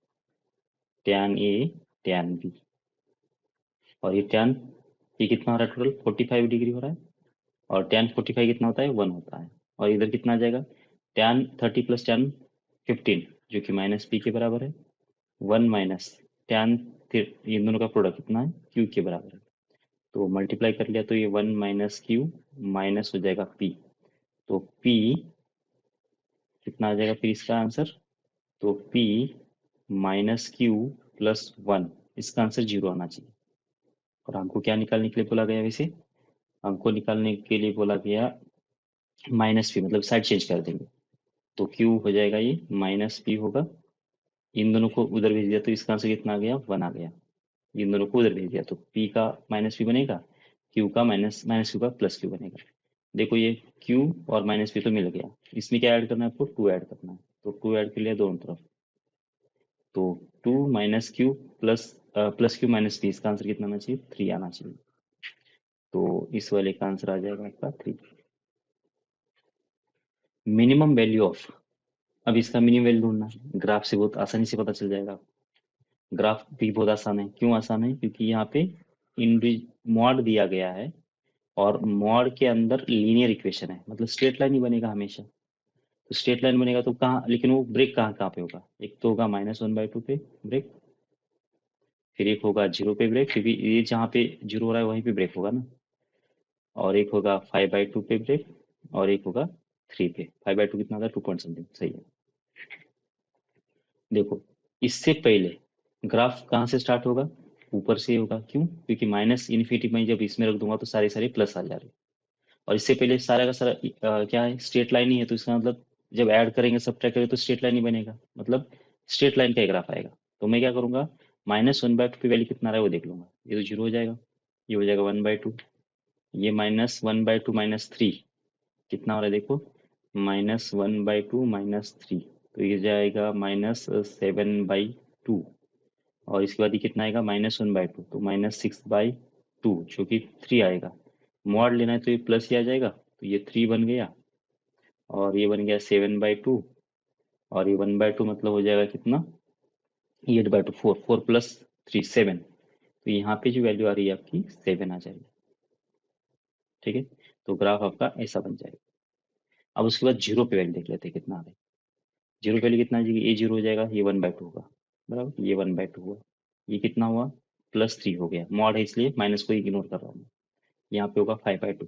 tan A tan B. और ये tan ये कितना हो रहा है, टोटल 45 डिग्री हो रहा है। और tan 45 कितना होता है, 1 होता है। और इधर कितना आ जाएगा, tan 30 प्लस tan 15 जो कि -p के बराबर है, 1 माइनस tan, फिर इन दोनों का प्रोडक्ट कितना है, q के बराबर है। तो मल्टीप्लाई कर लिया तो ये 1 माइनस क्यू माइनस हो जाएगा p। तो p कितना आ जाएगा फिर इसका आंसर, तो p माइनस क्यू प्लस 1, इसका आंसर 0 आना चाहिए। और हमको क्या निकालने के लिए बोला गया, वैसे हमको निकालने के लिए बोला गया -p, मतलब साइड चेंज कर देंगे। तो q हो जाएगा ये -p होगा। इन दोनों को उधर भेज दिया तो इसका आंसर कितना आ गया, 1 आ गया। इन दोनों को उधर भेज दिया तो p का -p बनेगा, q का माइनस माइनस q का प्लस q बनेगा। देखो ये q और -p तो मिल गया, इसमें क्या ऐड करना है आपको, 2 ऐड करना है। तो 2 ऐड कर लिया दोनों तरफ। तो 2 minus Q plus plus Q minus p, इसका आंसर कितना आना चाहिए, 3 आना चाहिए। तो इस वाले का आंसर आ जाएगा आपका 3। मिनिमम वैल्यू ऑफ, अब इसका मिनिमम वैल्यू ढूंढना है, ग्राफ से बहुत आसानी से पता चल जाएगा। ग्राफ भी बहुत आसान है, क्यों आसान है, क्योंकि यहाँ पे मॉड दिया गया है और मॉड के अंदर लीनियर इक्वेशन है, मतलब स्ट्रेट लाइन ही बनेगा हमेशा। तो स्ट्रेट लाइन बनेगा तो कहाँ, लेकिन वो ब्रेक कहाँ कहाँ पे होगा, एक तो होगा -1/2 पे ब्रेक, फिर एक होगा 0 पे ब्रेक, क्योंकि ये जहाँ पे 0 हो रहा है वहीं पे ब्रेक होगा ना। और एक होगा 5/2 पे ब्रेक, और एक होगा 3 पे। 5/2 कितना होगा, 2 पॉइंट समथिंग, सही है। देखो इससे पहले ग्राफ कहाँ से स्टार्ट होगा, ऊपर से होगा। क्यों, क्योंकि माइनस इन्फिनिटी में जब इसमें रख दूंगा तो सारे सारे प्लस आ जा रहे हैं। और इससे पहले सारा का सारा क्या है, स्ट्रेट लाइन ही है। तो इसका मतलब जब ऐड करेंगे सब्ट्रैक्ट करेंगे तो स्ट्रेट लाइन ही बनेगा, मतलब स्ट्रेट लाइन का ग्राफ आएगा। तो मैं क्या करूंगा, -1/2 पे वैल्यू कितना रहा है वो देख लूंगा। ये तो 0 हो जाएगा, ये हो जाएगा 1/2, ये -1/2 -3 कितना हो रहा है देखो, -1/2 -3, तो ये जाएगा -7/2। और इसके बाद ये कितना आएगा, -1/2, तो -6/2 जो कि 3 आएगा। मॉड लेना है तो ये प्लस ही आ जाएगा, तो ये 3 बन गया। और ये बन गया 7/2। और ये 1/2 मतलब हो जाएगा कितना, 8/2, 4, 4 प्लस 3 7। तो यहाँ पे जो वैल्यू आ रही है आपकी 7 आ जाएगी। ठीक है, तो ग्राफ आपका ऐसा बन जाएगा। अब उसके बाद 0 पे वैल्यू देख लेते हैं कितना आ रहा है। जीरो वैल्यू कितना आ जाएगी, ये जीरो हो जाएगा, ये 1/2 होगा, बराबर, ये 1/2 हुआ, ये कितना हुआ, +3 हो गया, मॉड है इसलिए माइनस को इग्नोर कर रहा हूँ, यहाँ पे होगा 5/2,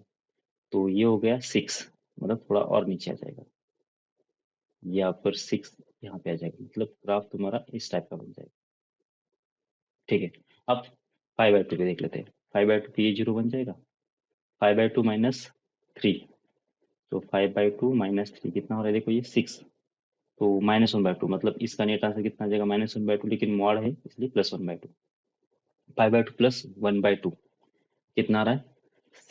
तो ये हो गया 6, मतलब थोड़ा और नीचे आ जाएगा, यहाँ पर 6 यहाँ पे आ जाएगा, मतलब ग्राफ तुम्हारा इस टाइप का बन जाएगा। ठीक है, अब 5/2 पे देख लेते हैं, 5/2 पे ये जीरो बन जाएगा, 5/2 -3, तो 5/2 -3 कितना हो रहा है, देखो ये 6, तो -1/2, मतलब इसका नेट आंसर कितना आ जाएगा, -1/2, लेकिन मॉड है इसलिए +1/2, 5/2 +1/2 कितना आ रहा है,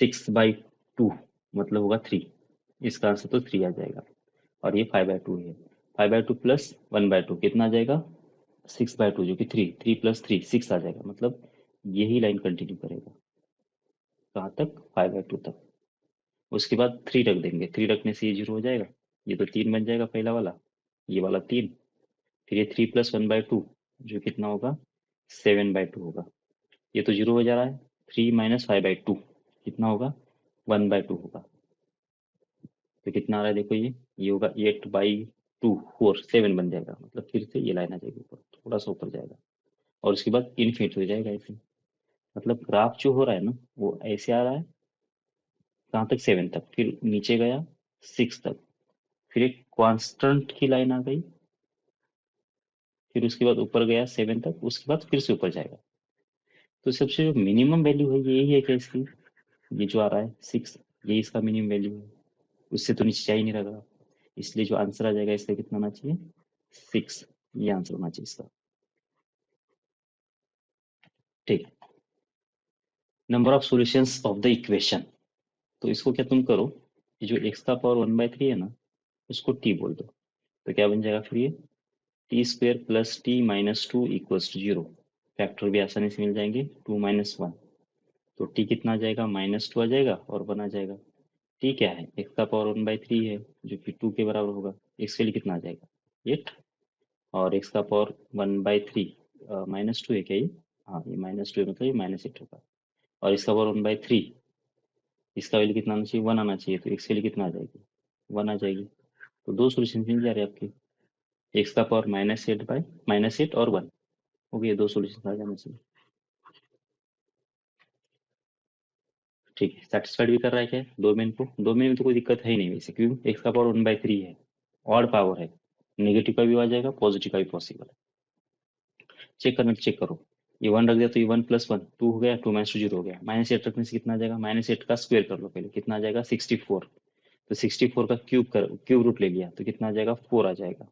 6/2, मतलब होगा 3, इसका आंसर तो 3 आ जाएगा, और ये 5/2 है, 5/2 +1/2 कितना आ जाएगा, 6/2, जो कि 3, 3 + 3 6 आ जाएगा, मतलब यही लाइन कंटिन्यू करेगा, कहाँ तक, 5/2 तक, उसके बाद 3 रख देंगे, 3 रखने से ये जीरो हो जाएगा, ये तो 3 बन जाएगा पहला वाला, ये वाला 3, फिर ये 3 + 1/2, जो कितना होगा, 7/2 होगा, ये तो जीरो हो जा रहा है, 3 - 5/2 कितना होगा, 1/2 होगा, तो कितना आ रहा है, देखो ये होगा 8/2, 7 बन जाएगा, मतलब फिर से ये लाइन आ जाएगी ऊपर, थोड़ा सा ऊपर जाएगा, और उसके बाद इनफिनिट हो जाएगा ऐसे, मतलब ग्राफ जो हो रहा है ना वो ऐसे आ रहा है, कहाँ तक, 7 तक, फिर नीचे गया 6 तक, फिर एक कांस्टेंट की लाइन आ गई, फिर उसके बाद ऊपर गया 7 तक, उसके बाद फिर से ऊपर जाएगा, तो सबसे जो मिनिमम वैल्यू है ये यही है, क्या इसकी, ये जो आ रहा है 6, ये इसका मिनिमम वैल्यू है, उससे तो नीचे जा ही नहीं रहा, इसलिए जो आंसर आ जाएगा इसका कितना होना चाहिए, 6, ये आंसर होना चाहिए इसका। ठीक, number of solutions of the equation, तो इसको क्या तुम करो, ये जो x का पावर 1/3 है ना, उसको t बोल दो, तो क्या बन जाएगा फिर ये, t² + t - 2 = 0, फैक्टर भी आसानी से मिल जाएंगे, 2 - 1, तो t कितना आ जाएगा, -2 आ जाएगा और 1 आ जाएगा, t क्या है, x का पावर 1/3 है, जो कि 2 के बराबर होगा, x के लिए कितना आ जाएगा, 8, और x का पावर 1/3 -2 है क्या ये, हाँ ये -2 है, मतलब ये -8 होगा, और इसका पावर 1/3, इसका वैल्यू कितना आना चाहिए, 1 आना चाहिए, तो x के लिए कितना आ जाएगी, 1 आ जाएगी, तो दो सॉल्यूशन मिल जा रहे हैं आपके, x का पावर -8 और 1, हो गए, दो सॉल्यूशन आ जाना चाहिए। ठीक है, सेटिस्फाइड भी कर रहा है क्या, दो में इनको, दो में तो कोई दिक्कत है ही नहीं वैसे, क्यों, x का पावर 1/3 है, ऑड पावर है, नेगेटिव का भी आ जाएगा, पॉजिटिव का भी पॉसिबल है, चेक करना तो चेक करो, ये 1 रख दिया तो ये 1 + 1 2 हो गया, 2 - 2 0 हो गया, -8 रखने से कितना आ जाएगा, -8 का स्क्वायर कर लो पहले, कितना आ जाएगा, 64, तो 64 का क्यूब रूट ले लिया तो कितना आ जाएगा, 4 आ जाएगा,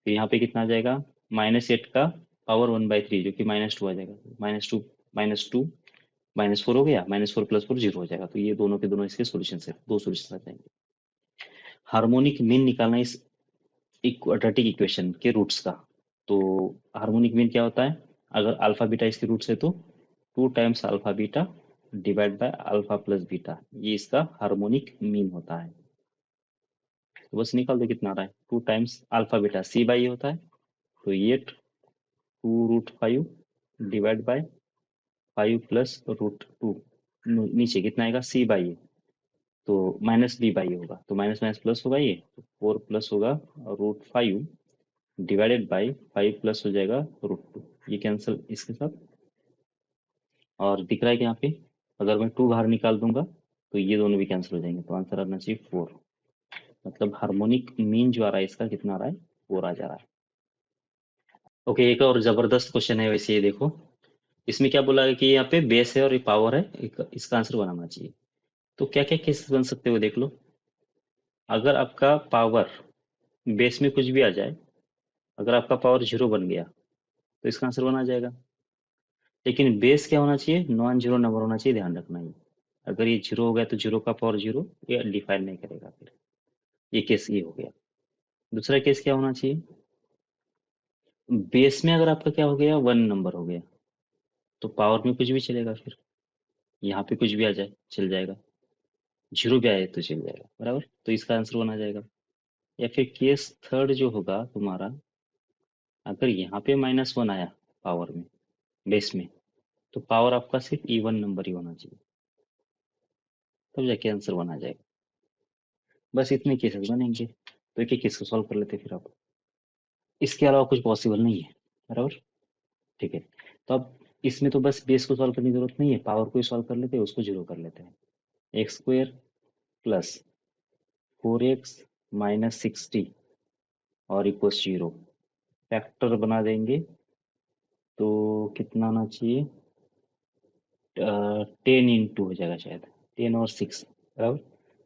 फिर यहाँ पे कितना आ जाएगा, -8 का पावर 1/3, जो कि -2 आ जाएगा, -2 -4 हो गया, -4 + 4 0 हो जाएगा, तो ये दोनों के दोनों इसके सॉल्यूशन है, दो सॉल्यूशन आ जाएंगे। हार्मोनिक मीन निकालना इस क्वाड्रेटिक इक्वेशन के रूट्स का, तो हार्मोनिक मीन क्या होता है, अगर अल्फा बीटा इसके रूट्स है तो 2 times alpha beta divide by alpha plus beta, ये इसका हार्मोनिक मीन होता है, तो बस निकाल दो कितना आ रहा है, 2 टाइम्स अल्फा बीटा c/a होता है, तो ये 2√5 डिवाइड बाय 5 + √2, नीचे कितना आएगा, c/a, तो -b/a होगा, तो माइनस माइनस प्लस होगा, ये तो 4 प्लस होगा √5 डिवाइडेड बाई 5 प्लस हो जाएगा √2, ये कैंसिल इसके साथ, और दिख रहा है कि यहाँ पे अगर मैं 2 बाहर निकाल दूंगा तो ये दोनों भी कैंसिल हो जाएंगे, तो आंसर आना चाहिए 4, मतलब हार्मोनिक मीन जो आ रहा है इसका कितना आ रहा है, 4 आ जा रहा है। ओके, एक और जबरदस्त क्वेश्चन है वैसे, ये देखो, इसमें क्या बोला है कि यहाँ पे बेस है और ये पावर है, इसका आंसर बनाना चाहिए, तो क्या क्या केसेस बन सकते हो देख लो, अगर आपका पावर बेस में कुछ भी आ जाए, अगर आपका पावर 0 बन गया तो इसका आंसर बना जाएगा, लेकिन बेस क्या होना चाहिए, नॉन जीरो नंबर होना चाहिए, ध्यान रखना ये, अगर ये 0 हो गया तो 0 का पावर 0, ये डिफाइन नहीं करेगा फिर, ये केस ये हो गया। दूसरा केस क्या होना चाहिए, बेस में अगर आपका क्या हो गया, 1 नंबर हो गया, तो पावर में कुछ भी चलेगा, फिर यहाँ पे कुछ भी आ जाए चल जाएगा, 0 भी आए तो चल जाएगा, बराबर, तो इसका आंसर बना जाएगा। या फिर केस थर्ड जो होगा तुम्हारा, अगर यहाँ पे -1 आया पावर में, बेस में, तो पावर आपका सिर्फ इवन नंबर ही होना चाहिए, तब जाके आंसर बना जाएगा। बस इतने केसेस बनेंगे, तो एक एक केस को सॉल्व कर लेते हैं फिर आप। इसके अलावा कुछ पॉसिबल नहीं है, बराबर। ठीक है, तो अब इसमें तो बस बेस को सॉल्व करने की जरूरत नहीं है, पावर को ही सॉल्व कर लेते हैं, उसको जीरो कर लेते हैं। एक्स स्क्वेयर प्लस 4x - 60 और इक्वल्स जीरो, फैक्टर बना देंगे तो कितना आना चाहिए, 10 × हो जाएगा शायद, 10 और 6, बराबर।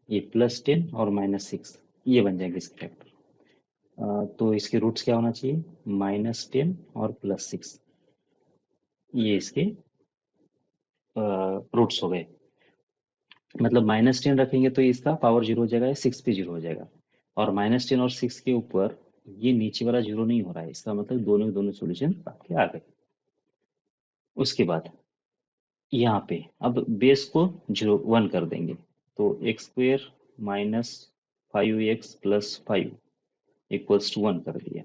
ये +10 और -6, ये बन जाएंगे इसके फैक्टर। तो इसके रूट्स क्या होना चाहिए, -10 और +6, ये इसके रूट्स हो गए। मतलब -10 रखेंगे तो इसका पावर जीरो हो जाएगा, 6 भी जीरो हो जाएगा। और -10 और 6 के ऊपर ये नीचे वाला जीरो नहीं हो रहा है, इसका मतलब दोनों के दोनों सोल्यूशन आपके आ गए। उसके बाद यहाँ पे अब बेस को 1 कर देंगे, तो x² - 5x + 5 इक्वल्स टू 1 कर दिया।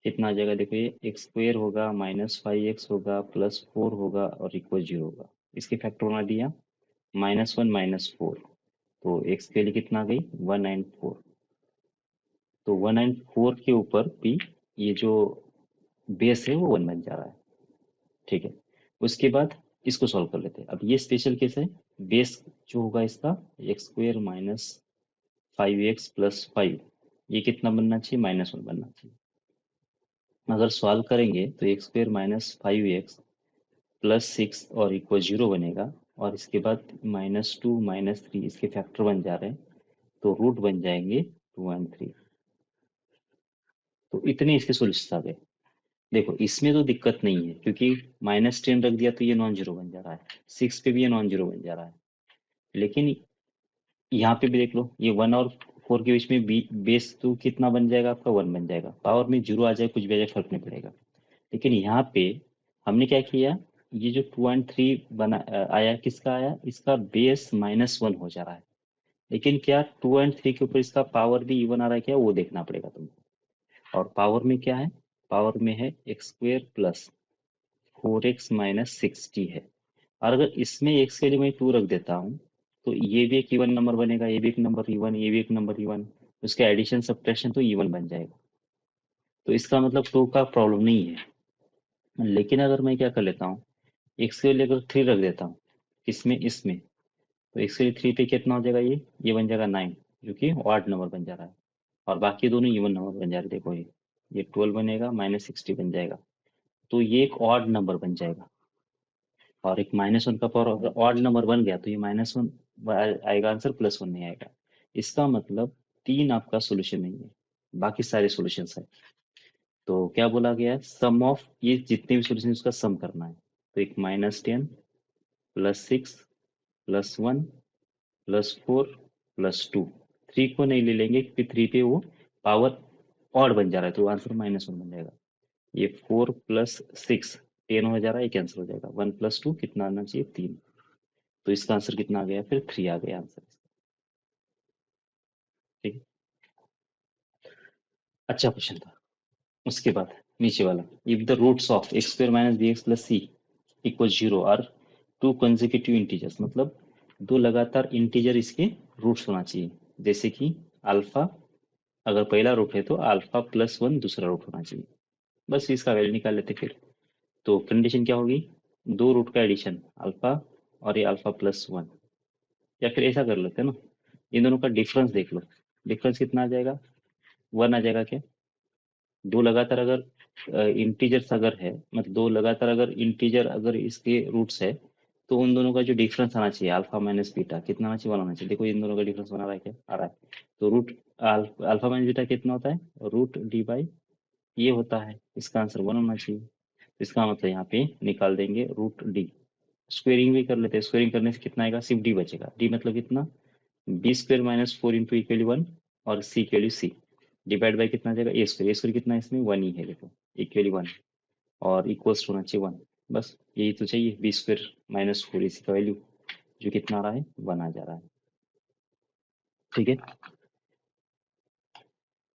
कितना आ जाएगा, देखो ये x² होगा, -5x होगा, +4 होगा और इक्वल जीरो होगा। इसके फैक्टर बना दिया, -1 - 4, तो x के लिए कितना आ गई, 1 और 4। तो 1 और 4 के ऊपर भी ये जो बेस है वो 1 बन जा रहा है। ठीक है, उसके बाद इसको सॉल्व कर लेते हैं। अब ये स्पेशल केस है, बेस जो होगा इसका x² - 5x + 5, ये कितना बनना चाहिए, -1 बनना चाहिए। अगर सॉल्व करेंगे तो x² - 5x +6 और इक्वल जीरो बनेगा। और इसके बाद -2 -3 इसके फैक्टर बन जा रहे हैं, तो रूट बन जाएंगे 2 और 3। तो इतने इसके सोल्यूशन आ गए। देखो इसमें तो दिक्कत नहीं है, क्योंकि -10 रख दिया तो ये नॉन जीरो बन जा रहा है, 6 पे भी ये नॉन जीरो बन जा रहा है। लेकिन यहाँ पे भी देख लो, ये 1 और 4 के बीच में बेस तो कितना बन जाएगा आपका, 1 बन जाएगा। पावर में जीरो आ जाए कुछ भी आ जाए फर्क नहीं पड़ेगा। लेकिन यहाँ पे हमने क्या किया, ये जो 2 और 3 आया, किसका आया, इसका बेस -1 हो जा रहा है। लेकिन क्या 2 और 3 के ऊपर इसका पावर भी इवन आ रहा है क्या, वो देखना पड़ेगा तुमको। और पावर में क्या है, पावर में है x² + 4x - 60 है। और अगर इसमें x के लिए मैं 2 रख देता हूँ, तो ये भी एक इवन नंबर बनेगा, ये भी एक नंबर इवन, ये भी एक नंबर इवन, उसका एडिशन सब्ट्रैक्शन तो इवन बन जाएगा। तो इसका मतलब 2 का प्रॉब्लम नहीं है। लेकिन अगर मैं क्या कर लेता हूँ, x के लिए अगर 3 रख देता हूँ, किसमें, इसमें, तो x के लिए 3 पे कितना हो जाएगा, ये बन जाएगा 9, जो कि ऑड नंबर बन जा रहा है। और बाकी दोनों इवन नंबर बन जा रहे हैं, देखो ये 12 बनेगा, -60 बन जाएगा। तो ये एक ऑड नंबर बन जाएगा। और एक -1 का पावर अगर ऑड नंबर बन गया तो ये -1 आएगा आंसर, +1 नहीं आएगा। इसका मतलब 3 आपका सोल्यूशन नहीं है, बाकी सारे सॉल्यूशंस है। तो क्या बोला गया है, सम ऑफ ये जितने भी सॉल्यूशन उसका सम करना है। तो एक -10 +6 +1 +4 +2, 3 को नहीं ले लेंगे क्योंकि 3 पे वो पावर ऑड बन जा रहा है, तो आंसर -1 बन जाएगा। ये 4 + 6 10 हो जा रहा है, ये कैंसिल हो जाएगा, 1 + 2 कितना आना चाहिए, 3। तो इसका आंसर कितना आ गया, फिर 3 आ गया आंसर। ठीक है, अच्छा क्वेश्चन था। उसके बाद नीचे वाला, if the roots of x² - bx + c equal zero are two consecutive integers, मतलब दो लगातार इंटीजर इसके रूट्स होना चाहिए। जैसे कि अल्फा, अगर पहला रूट है तो α + 1 दूसरा रूट होना चाहिए। बस इसका वैल्यू निकाल लेते फिर। तो कंडीशन क्या होगी, दो रूट का एडिशन अल्फा और ये α + 1। या फिर ऐसा कर लेते हैं ना, इन दोनों का डिफरेंस देख लो, डिफरेंस कितना आ जाएगा, 1 आ जाएगा क्या। दो लगातार अगर इंटीजर्स अगर है, मतलब दो लगातार अगर इंटीजर अगर इसके रूट्स है, तो उन दोनों का जो डिफरेंस आना चाहिए अल्फा माइनस बीटा कितना आना चाहिए, 1 आना चाहिए। देखो इन दोनों का डिफरेंस बना रहा है क्या, आ रहा है। तो रूट अल्फा माइनस बीटा कितना होता है, √d/, ये होता है, इसका आंसर 1 होना चाहिए। तो इसका मतलब यहाँ पे निकाल देंगे √d। स्क्वेयरिंग भी कर लेते हैं, स्क्वेयरिंग करने से कितना आएगा, सिर्फ d बचेगा। d मतलब कितना, b² - 4 इंटू इक्वली 1 और c के वैल्यू c, डिवाइड बाय कितना आ जाएगा, ए स्क्वायर कितना है इसमें, 1 ही है, देखो इक्वली 1 और इक्वल्स होना चाहिए 1। बस यही तो चाहिए, b² - 4 इसी का वैल्यू, जो कितना आ रहा है, 1 आ जा रहा है। ठीक है,